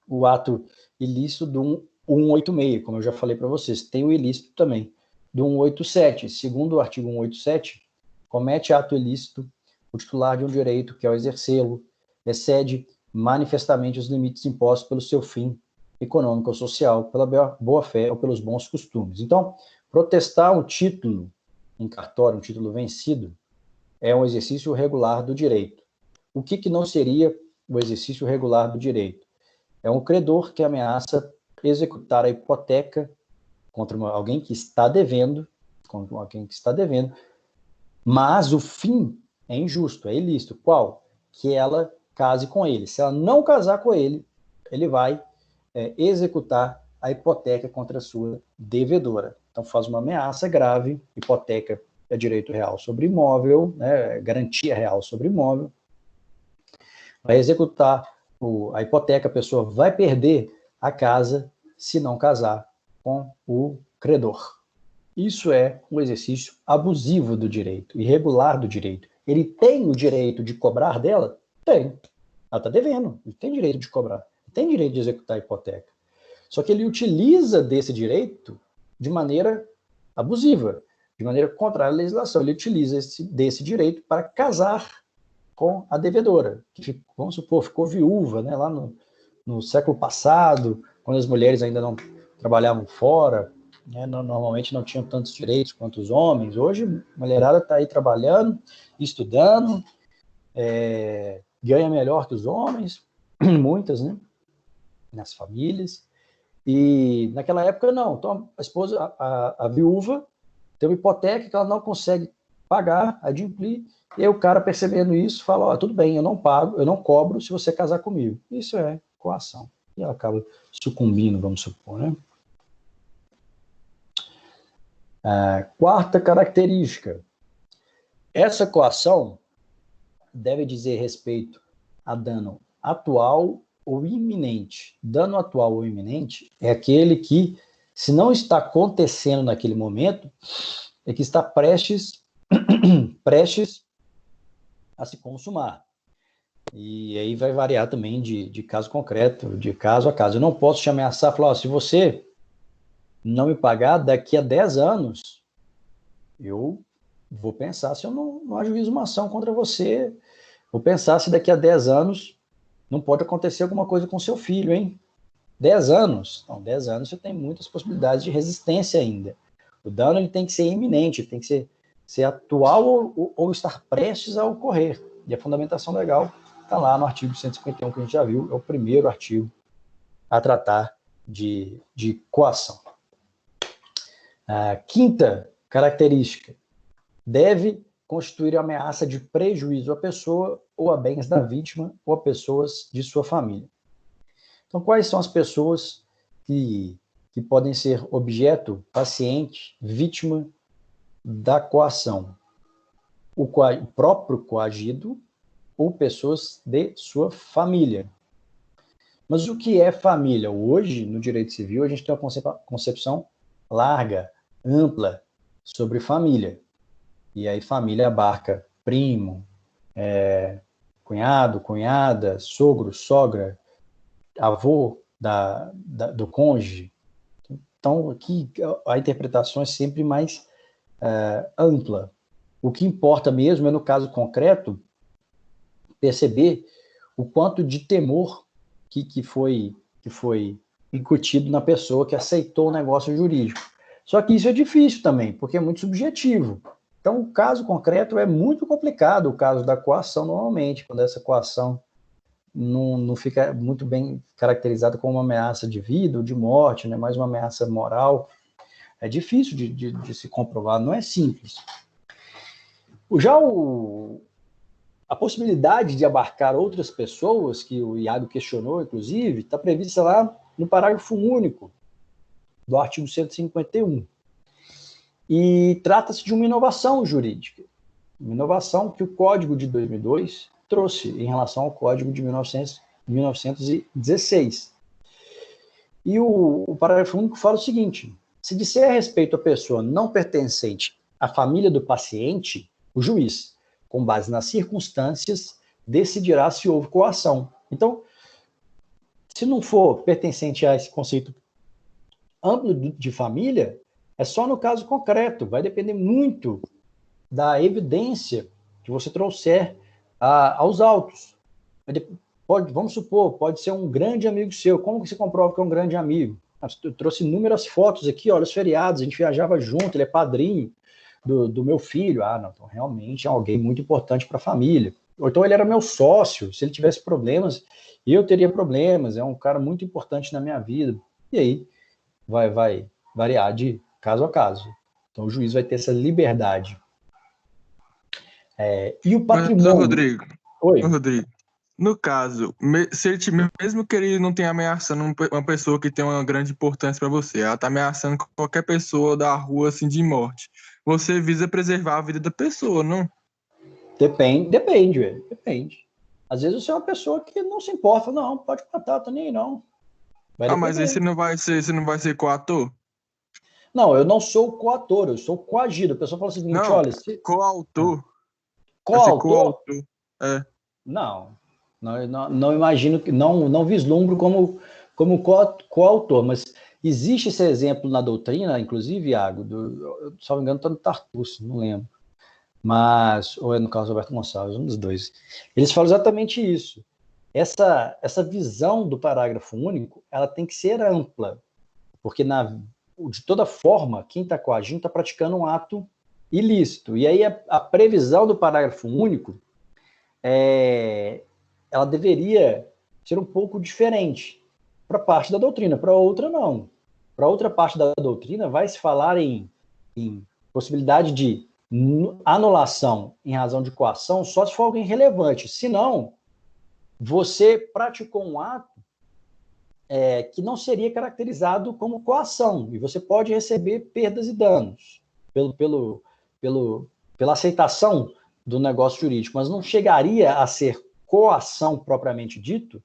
o ato ilícito do 186, como eu já falei para vocês, tem o ilícito também do 187. Segundo o artigo 187, comete ato ilícito o titular de um direito que, ao exercê-lo, excede manifestamente os limites impostos pelo seu fim econômico ou social, pela boa-fé ou pelos bons costumes. Então, protestar um título em cartório, um título vencido, é um exercício regular do direito. O que não seria o exercício regular do direito? É um credor que ameaça executar a hipoteca contra alguém que está devendo, mas o fim é injusto, é ilícito. Qual? Que ela case com ele. Se ela não casar com ele, ele vai executar a hipoteca contra a sua devedora. Então faz uma ameaça grave, hipoteca é direito real sobre imóvel, né, garantia real sobre imóvel, vai executar a hipoteca, a pessoa vai perder a casa se não casar com o credor. Isso é um exercício abusivo do direito, irregular do direito. Ele tem o direito de cobrar dela? Tem. Ela está devendo, ele tem direito de cobrar, ele tem direito de executar a hipoteca. Só que ele utiliza desse direito de maneira abusiva, de maneira contrária à legislação. Ele utiliza desse direito para casar com a devedora, que, vamos supor, ficou viúva, né, lá no século passado, quando as mulheres ainda não trabalhavam fora, né? Normalmente não tinham tantos direitos quanto os homens. Hoje, a mulherada está aí trabalhando, estudando, ganha melhor que os homens, muitas, né? Nas famílias. E naquela época, não. Então, a esposa, a viúva, tem uma hipoteca que ela não consegue pagar, adimplir, e aí o cara, percebendo isso, fala, tudo bem, eu não pago, eu não cobro se você casar comigo. Isso é coação. E ela acaba sucumbindo, vamos supor, né? Quarta característica. Essa coação deve dizer respeito a dano atual ou iminente. Dano atual ou iminente é aquele que, se não está acontecendo naquele momento, é que está prestes a se consumar. E aí vai variar também de caso concreto, de caso a caso. Eu não posso te ameaçar e falar, se você não me pagar, daqui a 10 anos, eu vou pensar se eu não ajuizo uma ação contra você. Vou pensar se daqui a 10 anos não pode acontecer alguma coisa com seu filho, hein? 10 anos? Não, 10 anos você tem muitas possibilidades de resistência ainda. O dano ele tem que ser iminente, tem que ser atual ou estar prestes a ocorrer. E a fundamentação legal está lá no artigo 151, que a gente já viu, é o primeiro artigo a tratar de coação. A quinta característica, deve constituir ameaça de prejuízo à pessoa ou a bens da vítima ou a pessoas de sua família. Então, quais são as pessoas que podem ser objeto, paciente, vítima da coação? O próprio coagido ou pessoas de sua família. Mas o que é família? Hoje, no direito civil, a gente tem uma concepção larga, ampla, sobre família. E aí família abarca primo, cunhado, cunhada, sogro, sogra, avô do cônjuge. Então, aqui a interpretação é sempre mais ampla. O que importa mesmo é, no caso concreto, perceber o quanto de temor que foi incutido na pessoa que aceitou o negócio jurídico. Só que isso é difícil também, porque é muito subjetivo. Então, o caso concreto é muito complicado, o caso da coação, normalmente, quando essa coação não fica muito bem caracterizada como uma ameaça de vida ou de morte, né? Mais uma ameaça moral. É difícil de se comprovar, não é simples. Já a possibilidade de abarcar outras pessoas, que o Iago questionou, inclusive, está prevista lá no parágrafo único do artigo 151. E trata-se de uma inovação jurídica, uma inovação que o Código de 2002 trouxe em relação ao Código de 1916. E o parágrafo único fala o seguinte: se disser a respeito à pessoa não pertencente à família do paciente, o juiz, com base nas circunstâncias, decidirá se houve coação. Então, se não for pertencente a esse conceito amplo de família, é só no caso concreto, vai depender muito da evidência que você trouxer aos autos. Vamos supor, pode ser um grande amigo seu. Como que se comprova que é um grande amigo? Eu trouxe inúmeras fotos aqui, olha os feriados, a gente viajava junto, ele é padrinho do meu filho. Não, então realmente é alguém muito importante para a família. Ou então ele era meu sócio, se ele tivesse problemas, eu teria problemas, é um cara muito importante na minha vida. E aí vai variar de caso a caso. Então o juiz vai ter essa liberdade. E o patrimônio... Rodrigo, no caso, se ele mesmo que ele não tenha ameaçando uma pessoa que tem uma grande importância para você, ela está ameaçando qualquer pessoa da rua assim de morte, você visa preservar a vida da pessoa, não? Depende, velho. Depende. Às vezes você é uma pessoa que não se importa, não, pode matar, tá nem aí, não. Mas aí você não vai ser coator? Não, eu não sou coator, eu sou coagido. A pessoa fala o seguinte, não, olha... Coautor. Coautor? Não imagino, não vislumbro como coautor, mas existe esse exemplo na doutrina, inclusive, Iago, se não me engano, está no Tartuccio, não lembro. Mas, ou é no caso do Roberto Gonçalves, um dos dois. Eles falam exatamente isso. Essa visão do parágrafo único, ela tem que ser ampla, porque de toda forma, quem está coagindo está praticando um ato ilícito. E aí a previsão do parágrafo único, ela deveria ser um pouco diferente para parte da doutrina, para outra não. Para outra parte da doutrina vai se falar em possibilidade de anulação em razão de coação só se for alguém relevante. Se não, você praticou um ato que não seria caracterizado como coação, e você pode receber perdas e danos pela aceitação do negócio jurídico, mas não chegaria a ser coação propriamente dito,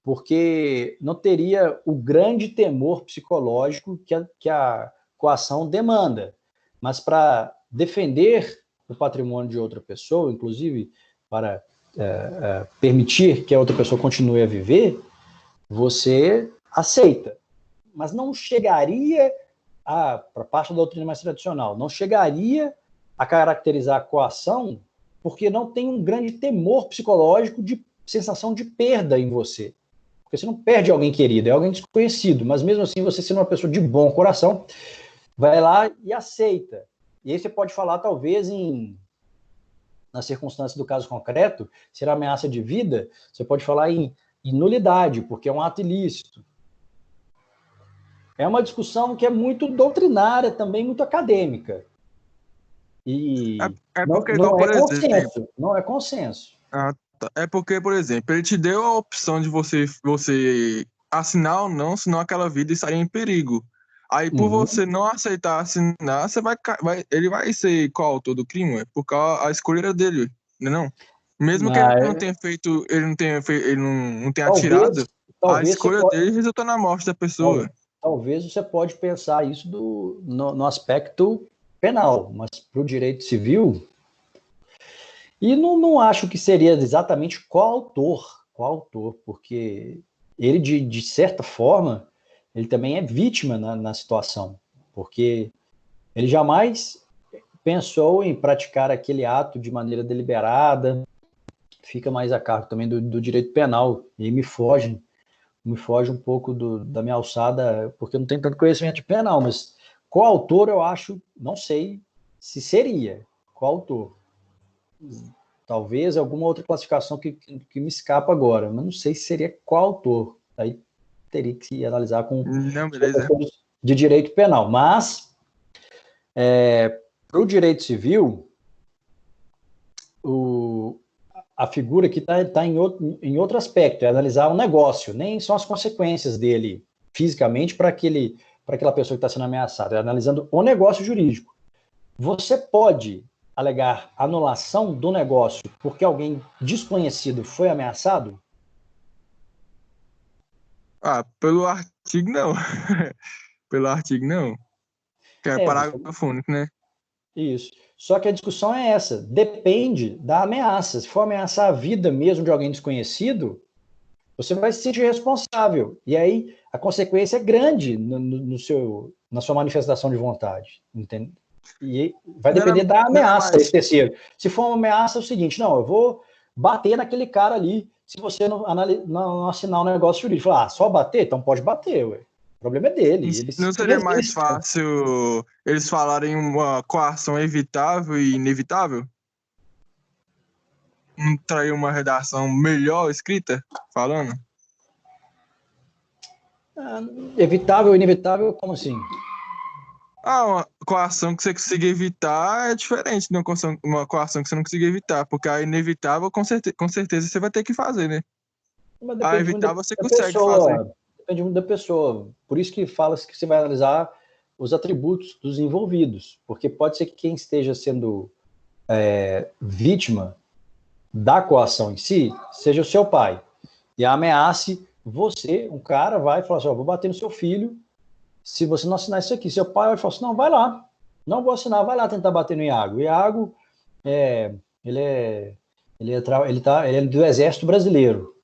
porque não teria o grande temor psicológico que a coação demanda. Mas para defender o patrimônio de outra pessoa, inclusive para permitir que a outra pessoa continue a viver, você aceita. Mas não chegaria, para parte da doutrina mais tradicional, não chegaria a caracterizar a coação porque não tem um grande temor psicológico de sensação de perda em você. Porque você não perde alguém querido, é alguém desconhecido, mas mesmo assim você sendo uma pessoa de bom coração, vai lá e aceita. E aí você pode falar, talvez, na circunstância do caso concreto, se era ameaça de vida, você pode falar em nulidade, porque é um ato ilícito. É uma discussão que é muito doutrinária também, muito acadêmica. E não é consenso. É porque, por exemplo, ele te deu a opção de você assinar ou não, senão aquela vida estaria em perigo. Aí, por você não aceitar assinar, ele vai ser coautor do crime, por causa a escolha dele, não? Mesmo que ele não tenha feito, ele não tenha atirado, a escolha dele resultou na morte da pessoa. Talvez você pode pensar isso no aspecto penal, mas para o direito civil, e não acho que seria exatamente coautor, porque ele, de certa forma, ele também é vítima na situação, porque ele jamais pensou em praticar aquele ato de maneira deliberada, fica mais a cargo também do direito penal, e me foge um pouco da minha alçada, porque eu não tenho tanto conhecimento de penal, mas coautor eu acho, não sei se seria coautor. Talvez alguma outra classificação que me escapa agora, mas não sei se seria coautor. Aí teria que se analisar com de direito penal. Mas, para o direito civil, a figura aqui está em outro aspecto, é analisar o negócio, nem são as consequências dele fisicamente para aquela pessoa que está sendo ameaçada, é analisando o negócio jurídico. Você pode alegar anulação do negócio porque alguém desconhecido foi ameaçado? Pelo artigo não. Pelo artigo não. Que é parágrafo único, né? Isso. Só que a discussão é essa. Depende da ameaça. Se for ameaçar a vida mesmo de alguém desconhecido, você vai se sentir responsável. E aí a consequência é grande na sua manifestação de vontade. Entende? E vai depender da ameaça específica. Se for uma ameaça, é o seguinte, não, eu vou bater naquele cara ali se você não assinar um negócio jurídico. Falar, só bater? Então pode bater, ué. O problema é dele. Não seria mais fácil eles falarem uma coação evitável e inevitável? Não trair uma redação melhor escrita, falando? Evitável e inevitável, como assim? Uma coação que você consegue evitar é diferente de uma coação que você não consegue evitar, porque a inevitável, com certeza, você vai ter que fazer, né? A evitável você consegue fazer. Depende muito da pessoa. Por isso que fala-se que você vai analisar os atributos dos envolvidos, porque pode ser que quem esteja sendo vítima da coação em si seja o seu pai, e ameace você, um cara vai falar assim, vou bater no seu filho se você não assinar isso aqui. Seu pai vai falar assim, não, vai lá, não vou assinar, vai lá tentar bater no Iago. O Iago, ele é do Exército Brasileiro,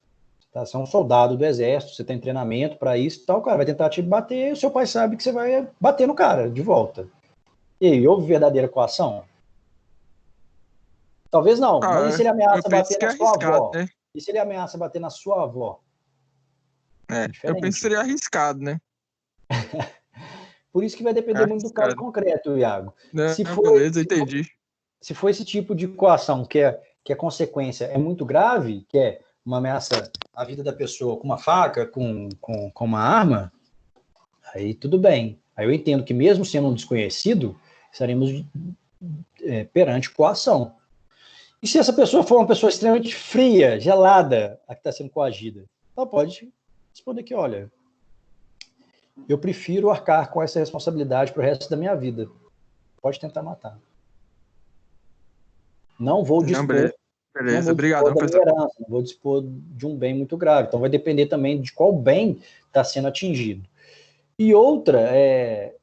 tá? Você é um soldado do Exército, você tem treinamento para isso, tal, o cara vai tentar te bater, e o seu pai sabe que você vai bater no cara de volta. E aí, houve verdadeira coação? Talvez não, mas e se ele ameaça bater na sua avó? Né? E se ele ameaça bater na sua avó? Eu penso que seria arriscado, né? Por isso que vai depender muito do caso concreto, Iago. Não, beleza, entendi. Se for esse tipo de coação que a consequência é muito grave, que é uma ameaça à vida da pessoa com uma faca, com uma arma, aí tudo bem. Aí eu entendo que mesmo sendo um desconhecido, estaremos perante coação. E se essa pessoa for uma pessoa extremamente fria, gelada, a que está sendo coagida, ela pode responder que, olha, eu prefiro arcar com essa responsabilidade para o resto da minha vida. Pode tentar matar. Não vou dispor, beleza, obrigado, não vou dispor de um bem muito grave. Então vai depender também de qual bem está sendo atingido. E outra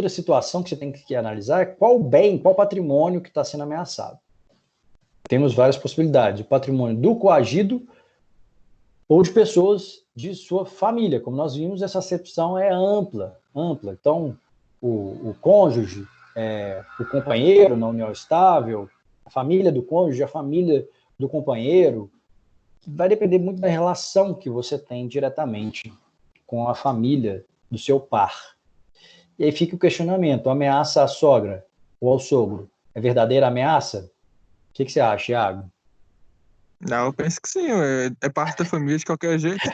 situação que você tem que analisar é qual bem, qual patrimônio que está sendo ameaçado. Temos várias possibilidades. O patrimônio do coagido ou de pessoas de sua família. Como nós vimos, essa acepção é ampla. Então, o cônjuge, o companheiro na união estável, a família do cônjuge, a família do companheiro, vai depender muito da relação que você tem diretamente com a família do seu par. E aí fica o questionamento, a ameaça à sogra ou ao sogro é verdadeira ameaça? O que você acha, Iago? Não, eu penso que sim, é parte da família de qualquer jeito.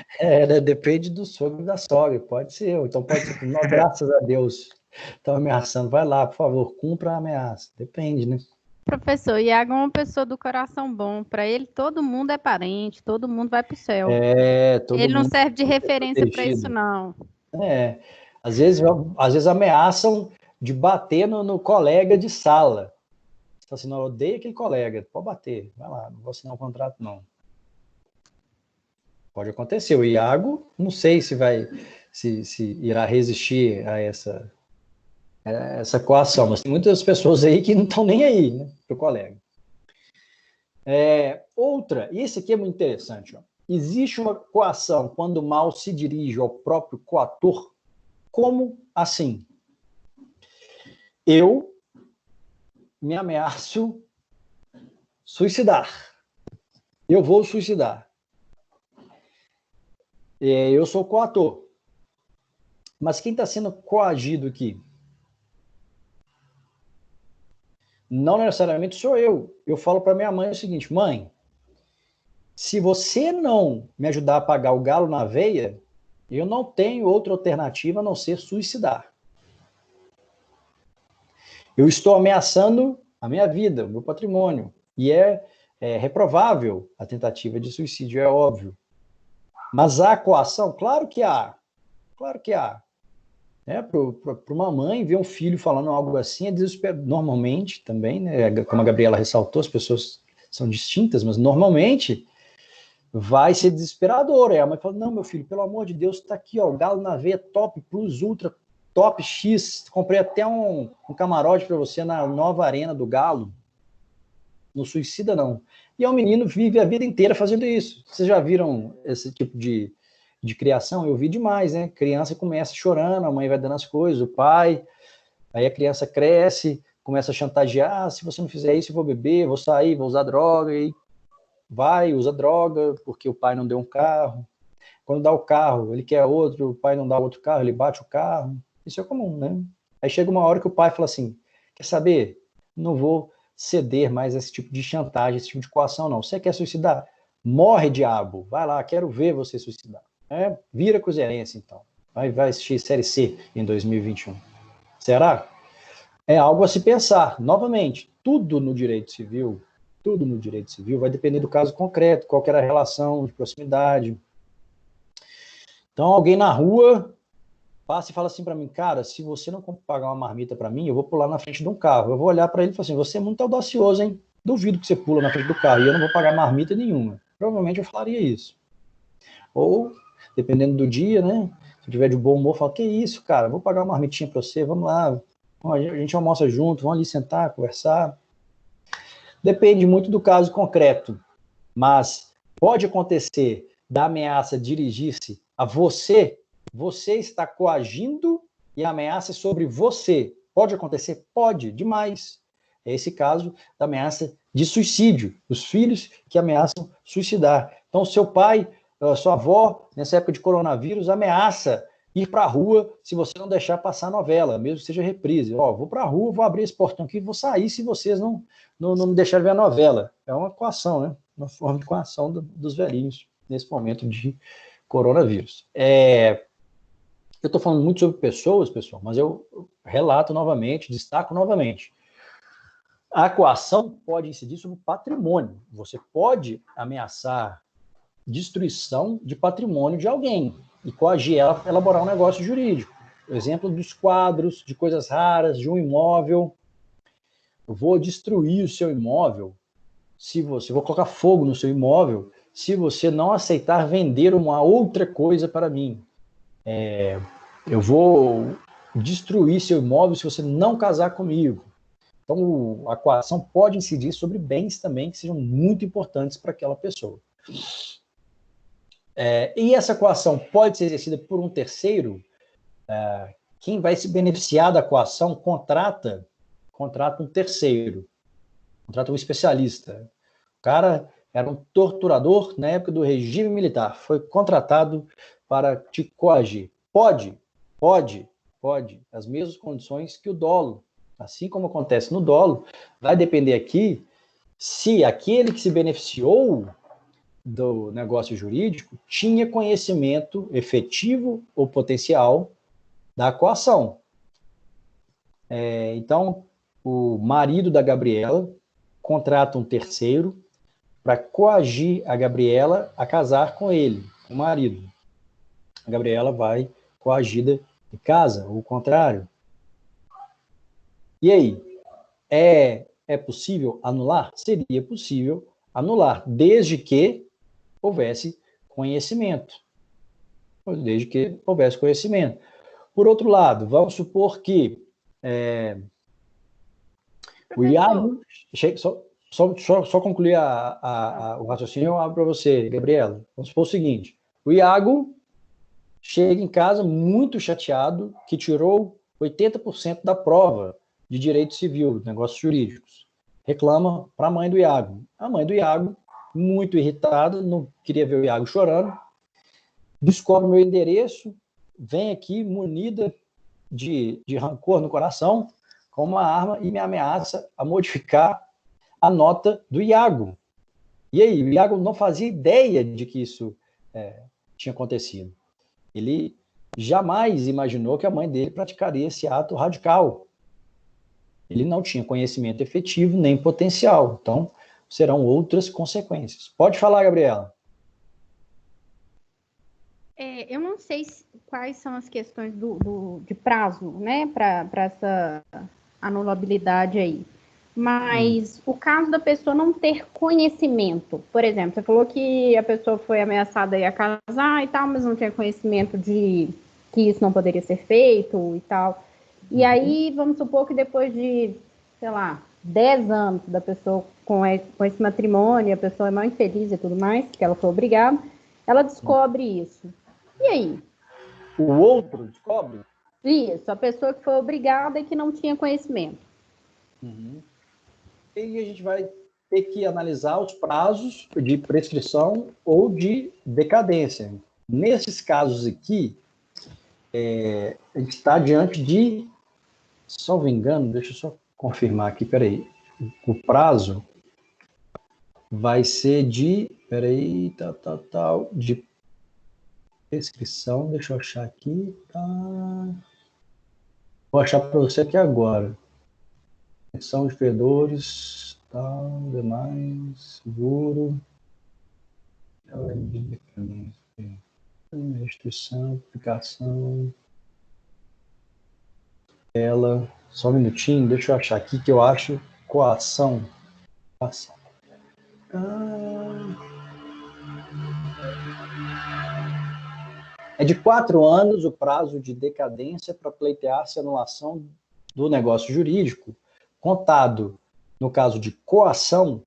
Depende do sogro e da sogra, pode ser, então pode ser, não, graças a Deus, estão ameaçando, vai lá, por favor, cumpra a ameaça, depende, né? Professor, Iago é uma pessoa do coração bom, para ele todo mundo é parente, todo mundo vai para o céu. Ele não serve de referência para isso, não. Às vezes ameaçam de bater no colega de sala. Você fala assim, não, eu odeio aquele colega, pode bater, vai lá, não vou assinar um contrato, não. Pode acontecer. O Iago, não sei se irá resistir a essa coação, mas tem muitas pessoas aí que não estão nem aí, né, pro colega. Outra, e esse aqui é muito interessante, ó. Existe uma coação quando o mal se dirige ao próprio coator. Como assim? Eu me ameaço suicidar. Eu vou suicidar. Eu sou coator. Mas quem está sendo coagido aqui? Não necessariamente sou eu. Eu falo para minha mãe o seguinte, mãe, se você não me ajudar a apagar o galo na veia, eu não tenho outra alternativa a não ser suicidar. Eu estou ameaçando a minha vida, o meu patrimônio. E é reprovável a tentativa de suicídio, é óbvio. Mas há coação? Claro que há. Claro que há. Para uma mãe ver um filho falando algo assim é desesperador. Normalmente também, né? Como a Gabriela ressaltou, as pessoas são distintas, mas normalmente vai ser desesperador. A mãe fala, não, meu filho, pelo amor de Deus, está aqui, ó, o galo na veia, top, plus, ultra, top, X. Comprei até um camarote para você na nova arena do galo. Não suicida, não. E o menino vive a vida inteira fazendo isso. Vocês já viram esse tipo de criação? Eu vi demais, né? Criança começa chorando, a mãe vai dando as coisas, o pai, aí a criança cresce, começa a chantagear, se você não fizer isso, eu vou beber, vou sair, vou usar droga, e vai, usa droga, porque o pai não deu um carro. Quando dá o carro, ele quer outro, o pai não dá outro carro, ele bate o carro. Isso é comum, né? Aí chega uma hora que o pai fala assim, quer saber? Não vou ceder mais a esse tipo de chantagem, esse tipo de coação, não. Você quer suicidar? Morre, diabo. Vai lá, quero ver você suicidar. Vira cruzeirense, então. Vai assistir Série C em 2021. Será? É algo a se pensar. Novamente, tudo no direito civil vai depender do caso concreto, qual que era a relação de proximidade. Então, alguém na rua passa e fala assim para mim, cara, se você não pagar uma marmita para mim, eu vou pular na frente de um carro. Eu vou olhar para ele e falar assim, você é muito audacioso, hein? Duvido que você pula na frente do carro e eu não vou pagar marmita nenhuma. Provavelmente eu falaria isso. Ou, dependendo do dia, né? Se eu tiver de bom humor, eu falo, que isso, cara, vou pagar uma marmitinha para você, vamos lá, a gente almoça junto, vamos ali sentar, conversar. Depende muito do caso concreto, mas pode acontecer da ameaça dirigir-se a você, você está coagindo e a ameaça é sobre você. Pode acontecer? Pode, demais. É esse caso da ameaça de suicídio, os filhos que ameaçam suicidar. Então, seu pai, sua avó, nessa época de coronavírus, ameaça ir para a rua se você não deixar passar a novela, mesmo que seja reprise. Ó, vou para a rua, vou abrir esse portão aqui, vou sair se vocês não me deixarem ver a novela. É uma coação, né? Uma forma de coação dos velhinhos nesse momento de coronavírus. Eu estou falando muito sobre pessoas, pessoal, mas eu relato novamente, destaco novamente. A coação pode incidir sobre o patrimônio. Você pode ameaçar destruição de patrimônio de alguém e coagir ela a elaborar um negócio jurídico. Exemplo dos quadros, de coisas raras, de um imóvel. Eu vou destruir o seu imóvel, vou colocar fogo no seu imóvel, se você não aceitar vender uma outra coisa para mim. Eu vou destruir seu imóvel se você não casar comigo. Então, a coação pode incidir sobre bens também que sejam muito importantes para aquela pessoa. E essa coação pode ser exercida por um terceiro. Quem vai se beneficiar da coação contrata um terceiro, contrata um especialista. O cara era um torturador na época do regime militar, foi contratado para te coagir. Pode. As mesmas condições que o dolo. Assim como acontece no dolo, vai depender aqui se aquele que se beneficiou do negócio jurídico tinha conhecimento efetivo ou potencial da coação. Então, o marido da Gabriela contrata um terceiro para coagir a Gabriela a casar com ele, o marido. A Gabriela vai coagida e casa, ou o contrário. E aí, é possível anular? Seria possível anular, desde que houvesse conhecimento. Desde que houvesse conhecimento. Por outro lado, vamos supor que o Iago... Só concluir o raciocínio, eu abro para você, Gabriela. Vamos supor o seguinte: o Iago chega em casa muito chateado que tirou 80% da prova de direito civil, negócios jurídicos. Reclama para a mãe do Iago. A mãe do Iago, muito irritada, não queria ver o Iago chorando, descobre meu endereço, vem aqui munida de rancor no coração, com uma arma e me ameaça a modificar a nota do Iago. E aí, o Iago não fazia ideia de que isso tinha acontecido. Ele jamais imaginou que a mãe dele praticaria esse ato radical. Ele não tinha conhecimento efetivo nem potencial. Então, serão outras consequências. Pode falar, Gabriela. Eu não sei quais são as questões de prazo, né, para essa anulabilidade aí. Mas o caso da pessoa não ter conhecimento, por exemplo, você falou que a pessoa foi ameaçada a casar e tal, mas não tinha conhecimento de que isso não poderia ser feito e tal. E aí, vamos supor que depois de, sei lá, 10 anos da pessoa com esse matrimônio, a pessoa é mal infeliz e tudo mais, que ela foi obrigada, ela descobre isso. E aí? O outro descobre? Isso, a pessoa que foi obrigada e que não tinha conhecimento. E a gente vai ter que analisar os prazos de prescrição ou de decadência. Nesses casos aqui, a gente está diante de, salvo engano, deixa eu só confirmar aqui, peraí, o prazo vai ser de, de prescrição, deixa eu achar aqui, vou achar para você aqui agora. Atenção de credores, tal, demais, seguro, restrição, aplicação, só um minutinho, deixa eu achar aqui que eu acho coação. É de 4 anos o prazo de decadência para pleitear-se a anulação do negócio jurídico, contado, no caso de coação,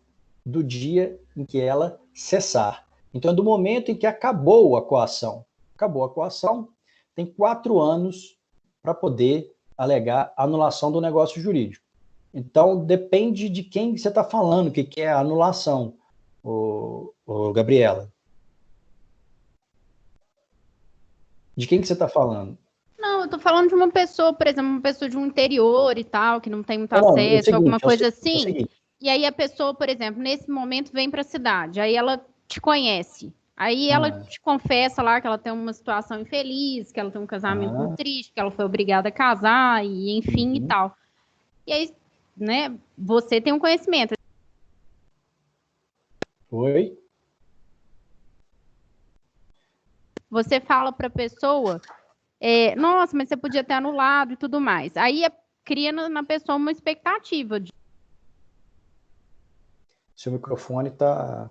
do dia em que ela cessar. Então, é do momento em que acabou a coação. Acabou a coação, tem 4 anos para poder alegar a anulação do negócio jurídico. Então, depende de quem você está falando, o que é a anulação, Gabriela. De quem que você está falando? Não, eu tô falando de uma pessoa, por exemplo, uma pessoa de um interior e tal, que não tem muito Não, é o acesso, alguma seguinte, coisa é o assim. seguinte. E aí a pessoa, por exemplo, nesse momento vem para a cidade, aí ela te conhece. Aí ela Ah, te confessa lá que ela tem uma situação infeliz, que ela tem um casamento ah, triste, que ela foi obrigada a casar, e enfim e uhum. tal. E aí, né, você tem um conhecimento. Oi? Você fala para a pessoa, nossa, mas você podia ter anulado e tudo mais. Aí cria na pessoa uma expectativa de, Seu microfone tá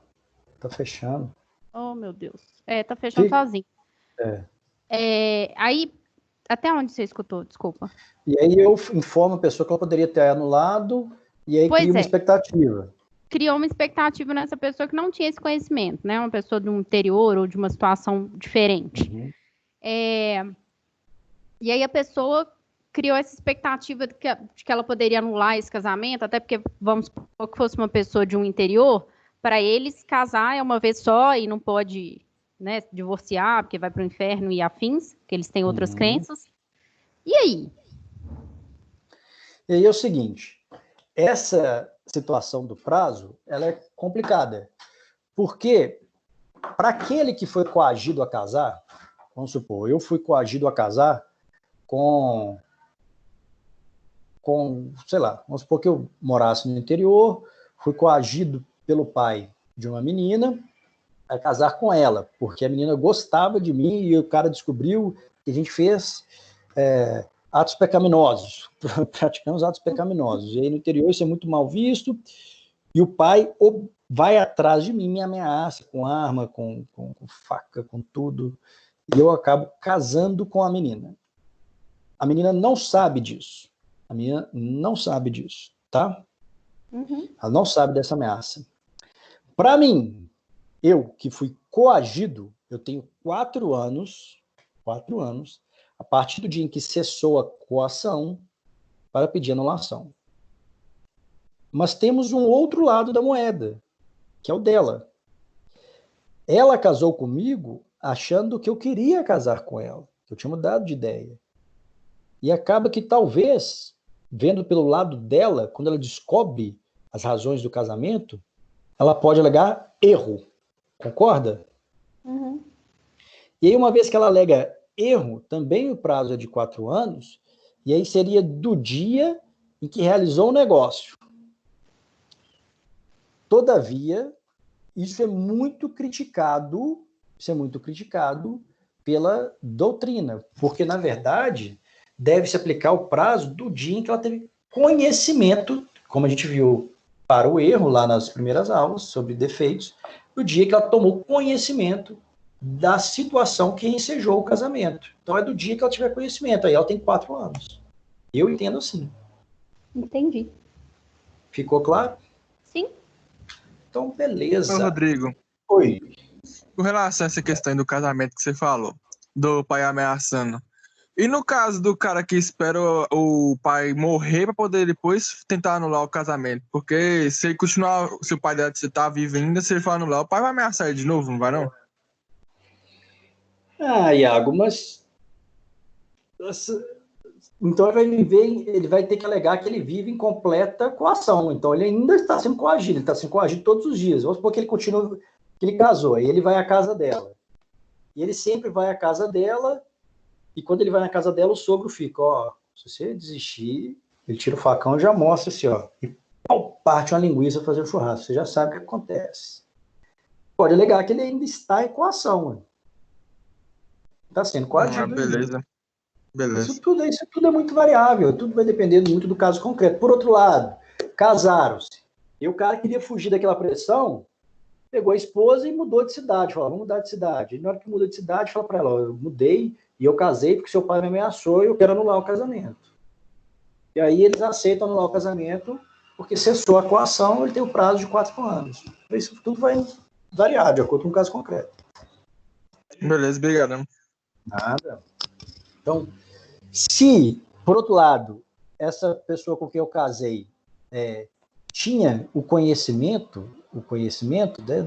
fechando. oh meu Deus, tá fechando Fica. sozinho. É. Aí, até onde você escutou? Desculpa. E aí eu informo a pessoa que ela poderia ter anulado e aí cria Pois uma é, expectativa. criou uma expectativa nessa pessoa que não tinha esse conhecimento, né? Uma pessoa de um interior ou de uma situação diferente. Uhum. E aí a pessoa criou essa expectativa de que ela poderia anular esse casamento, até porque, vamos supor que fosse uma pessoa de um interior, para eles casar é uma vez só e não pode, né, divorciar, porque vai para o inferno e afins, que eles têm outras Uhum. crenças. E aí? E aí é o seguinte, essa situação do prazo, ela é complicada, porque para aquele que foi coagido a casar, vamos supor, eu fui coagido a casar com, sei lá, vamos supor que eu morasse no interior, fui coagido pelo pai de uma menina a casar com ela, porque a menina gostava de mim e o cara descobriu que a gente fez atos pecaminosos, praticamos atos pecaminosos. E aí no interior isso é muito mal visto, e o pai vai atrás de mim, me ameaça com arma, com faca, com tudo, e eu acabo casando com a menina. A menina não sabe disso. A menina não sabe disso, tá? Uhum. Ela não sabe dessa ameaça. Para mim, eu que fui coagido, eu tenho 4 anos, a partir do dia em que cessou a coação, para pedir anulação. Mas temos um outro lado da moeda, que é o dela. Ela casou comigo achando que eu queria casar com ela, que eu tinha mudado de ideia. E acaba que talvez, vendo pelo lado dela, quando ela descobre as razões do casamento, ela pode alegar erro. Concorda? Uhum. E aí, uma vez que ela alega erro, também o prazo é de 4 anos, e aí seria do dia em que realizou o negócio. Todavia, isso é muito criticado pela doutrina, porque, na verdade, deve-se aplicar o prazo do dia em que ela teve conhecimento, como a gente viu para o erro lá nas primeiras aulas, sobre defeitos, do dia que ela tomou conhecimento da situação que ensejou o casamento. Então, é do dia que ela tiver conhecimento, aí ela tem 4 anos. Eu entendo assim. Entendi. Ficou claro? Sim. Então, Ô, beleza. Rodrigo, Oi. com relação a essa questão do casamento que você falou, do pai ameaçando. E no caso do cara que espera o pai morrer para poder depois tentar anular o casamento? Porque se ele continuar, se o pai dela tá vivo ainda, se ele for anular, o pai vai ameaçar ele de novo, não vai não? Iago, mas então ele vai ter que alegar que ele vive em completa coação. Então ele ainda está sendo coagido, ele está sendo coagido todos os dias. Vamos supor que ele continua, que ele casou, aí ele vai à casa dela. E ele sempre vai à casa dela, e quando ele vai na casa dela, o sogro fica, ó, se você desistir, ele tira o facão e já mostra assim, ó, e pau, parte uma linguiça para fazer o churrasco. Você já sabe o que acontece. Pode alegar que ele ainda está em coação, está sendo coagido ainda. Beleza, Isso beleza. tudo é muito variável, tudo vai dependendo muito do caso concreto. Por outro lado, casaram-se. E o cara queria fugir daquela pressão, pegou a esposa e mudou de cidade. Falou, vamos mudar de cidade. E na hora que muda de cidade, fala para ela, ó, eu mudei e eu casei porque seu pai me ameaçou e eu quero anular o casamento. E aí eles aceitam anular o casamento porque cessou a coação, ele tem o prazo de 4 anos. Isso tudo vai variar de acordo com o caso concreto. Beleza, obrigado. Nada. Então, se, por outro lado, essa pessoa com quem eu casei tinha o conhecimento, né,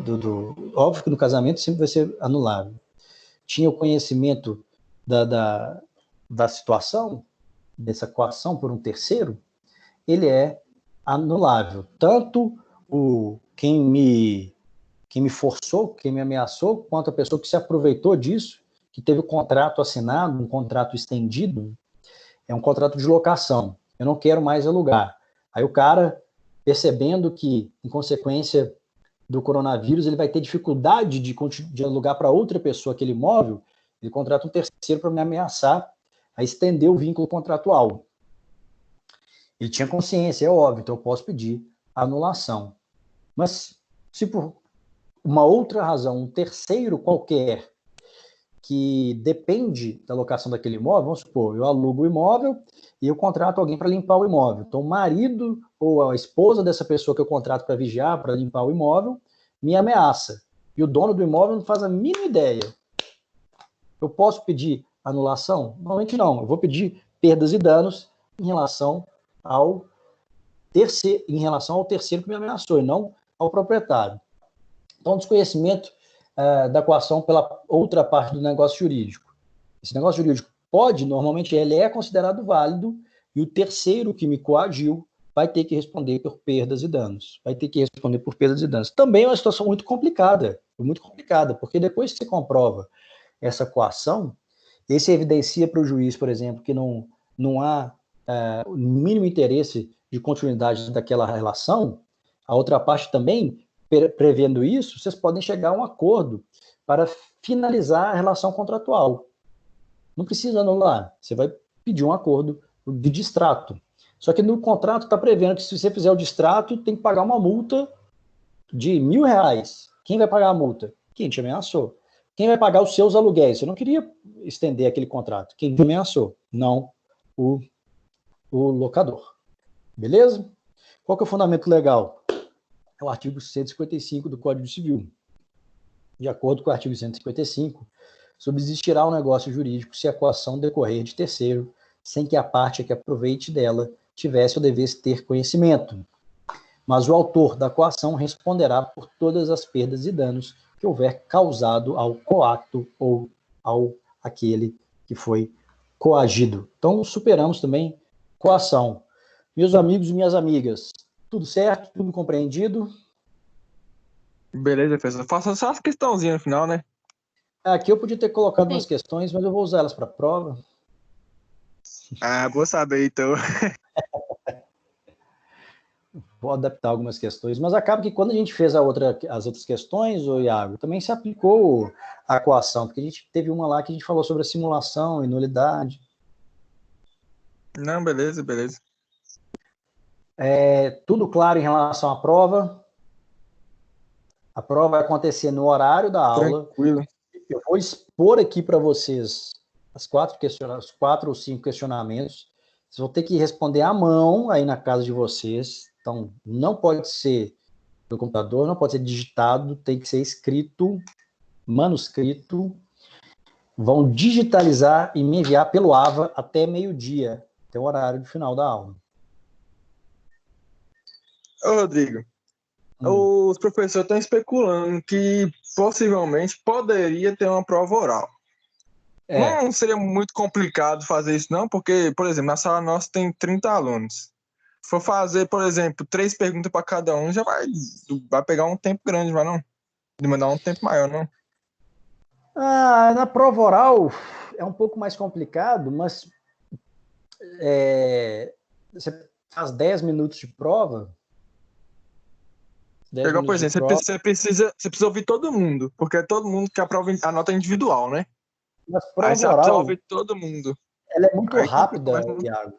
óbvio que no casamento sempre vai ser anulável, tinha o conhecimento da situação, dessa coação por um terceiro, ele é anulável. Tanto quem me forçou, quem me ameaçou, quanto a pessoa que se aproveitou disso, que teve o contrato assinado, um contrato estendido, é um contrato de locação. Eu não quero mais alugar. Aí o cara, percebendo que, em consequência do coronavírus, ele vai ter dificuldade de alugar para outra pessoa aquele imóvel, ele contrata um terceiro para me ameaçar a estender o vínculo contratual. Ele tinha consciência, é óbvio, então eu posso pedir anulação. Mas, se por uma outra razão, um terceiro qualquer, que depende da locação daquele imóvel, vamos supor, eu alugo o imóvel e eu contrato alguém para limpar o imóvel. Então, o marido ou a esposa dessa pessoa que eu contrato para vigiar, para limpar o imóvel, me ameaça. E o dono do imóvel não faz a mínima ideia. Eu posso pedir anulação? Normalmente não. Eu vou pedir perdas e danos em relação ao terceiro que me ameaçou, e não ao proprietário. Então, desconhecimento da coação pela outra parte do negócio jurídico. Esse negócio jurídico normalmente ele é considerado válido, e o terceiro que me coagiu vai ter que responder por perdas e danos. Também é uma situação muito complicada, porque depois que você comprova essa coação, esse evidencia para o juiz, por exemplo, que não há o mínimo interesse de continuidade daquela relação. A outra parte também, prevendo isso, vocês podem chegar a um acordo para finalizar a relação contratual. Não precisa anular, você vai pedir um acordo de distrato. Só que no contrato está prevendo que se você fizer o distrato, tem que pagar uma multa de R$1.000. Quem vai pagar a multa? Quem te ameaçou. Quem vai pagar os seus aluguéis? Você não queria estender aquele contrato. Quem te ameaçou? Não o locador. Beleza? Qual que é o fundamento legal? É o artigo 155 do Código Civil. De acordo com o artigo 155, subsistirá o negócio jurídico se a coação decorrer de terceiro, sem que a parte que aproveite dela tivesse ou devesse ter conhecimento. Mas o autor da coação responderá por todas as perdas e danos que houver causado ao coato ou ao aquele que foi coagido. Então, superamos também coação. Meus amigos e minhas amigas, tudo certo? Tudo compreendido? Beleza, professor. Faça só as questãozinhas no final, né? Aqui eu podia ter colocado umas questões, mas eu vou usar elas para a prova. Ah, vou saber, então. Vou adaptar algumas questões, mas acaba que quando a gente fez as outras questões, Iago, também se aplicou a coação, porque a gente teve uma lá que a gente falou sobre a simulação e nulidade. Não, beleza. Tudo claro em relação à prova? A prova vai acontecer no horário da aula. Tranquilo. Eu vou expor aqui para vocês os 4 ou 5 questionamentos. Vocês vão ter que responder à mão aí na casa de vocês. Então, não pode ser no computador, não pode ser digitado, tem que ser escrito, manuscrito. Vão digitalizar e me enviar pelo AVA até meio-dia, até o horário do final da aula. Ô, Rodrigo, os professores estão especulando que possivelmente poderia ter uma prova oral. Não seria muito complicado fazer isso, não, porque, por exemplo, na sala nossa tem 30 alunos. Se for fazer, por exemplo, 3 perguntas para cada um, já vai pegar um tempo grande, vai não? Demandar um tempo maior, não? Na prova oral é um pouco mais complicado, mas você faz 10 minutos de prova. Igual, por exemplo, você precisa ouvir todo mundo, porque é todo mundo que a nota é individual, né? Mas aí você oral, precisa ouvir todo mundo. Ela é muito rápida, Iago.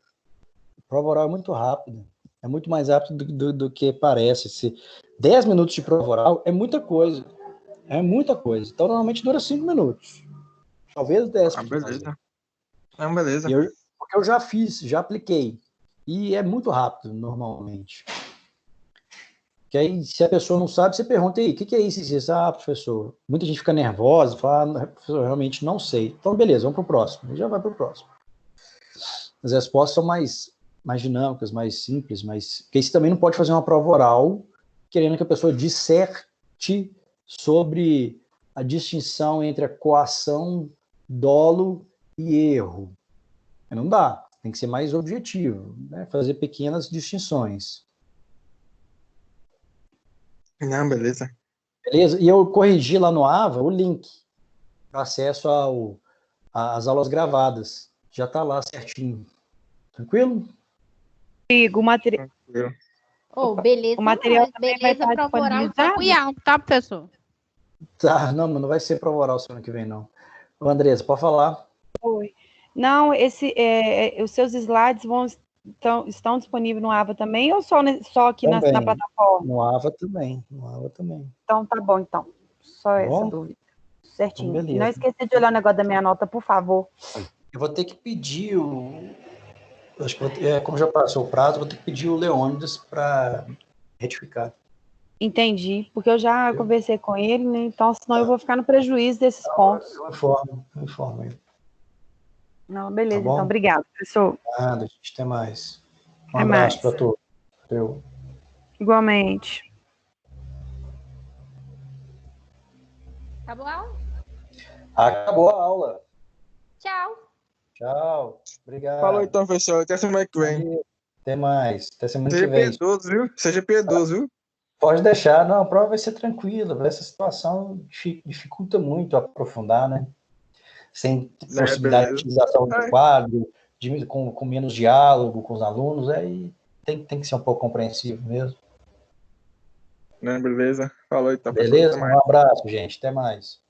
Prova oral é muito rápida. É muito mais rápido do que parece. 10 minutos de prova oral é muita coisa. Então, normalmente dura 5 minutos. Talvez 10. Beleza. Porque eu já fiz, já apliquei. E é muito rápido, normalmente. Que aí, se a pessoa não sabe, você pergunta aí, o que é isso? Professor, muita gente fica nervosa, fala, professor, eu realmente não sei. Então, beleza, vamos para o próximo. E já vai para o próximo. As respostas são mais dinâmicas, mais simples, porque você também não pode fazer uma prova oral querendo que a pessoa disserte sobre a distinção entre a coação, dolo e erro. Não dá, tem que ser mais objetivo, né? Fazer pequenas distinções. Não, beleza. Beleza? E eu corrigi lá no AVA o link para acesso às aulas gravadas. Já está lá certinho. Tranquilo? Rodrigo, Tranquilo. Ô, beleza, o material nós. também vai Beleza, estar prova oral só disponibilizado? com IAL, tá, professor? Tá, não, mas não vai ser prova oral semana que vem, não. Ô, Andressa, pode falar. Oi. Não, os seus slides estão disponíveis no AVA também ou só aqui na Também. plataforma? No AVA também. No AVA também. Então, tá bom, então. Só Tá essa bom? dúvida. Certinho. Então, E beleza. não esqueça de olhar o negócio da minha nota, por favor. Eu vou ter que pedir acho que como já passou o prazo, vou ter que pedir o Leônidas para retificar. Entendi, porque eu já conversei com ele, né? Então, senão eu vou ficar no prejuízo desses pontos. Eu informo ele. Não, Tá beleza, bom? então. Obrigado, professor. Nada, gente, até mais. Um Até abraço mais. para todos. Valeu. Igualmente. Acabou a aula? Acabou a aula. Tchau. Tchau. Obrigado. Falou então, professor. Até semana que vem. Valeu. Até mais. Até semana que Seja vem. piedoso, viu? Seja piedoso, viu? Pode deixar. Não, a prova vai ser tranquila. Essa situação dificulta muito aprofundar, né? Sem possibilidade de Beleza. utilização do quadro, com menos diálogo com os alunos, aí tem que ser um pouco compreensivo mesmo. Não, beleza. Falou então, professor. Beleza? Até mais. Um abraço, gente. Até mais.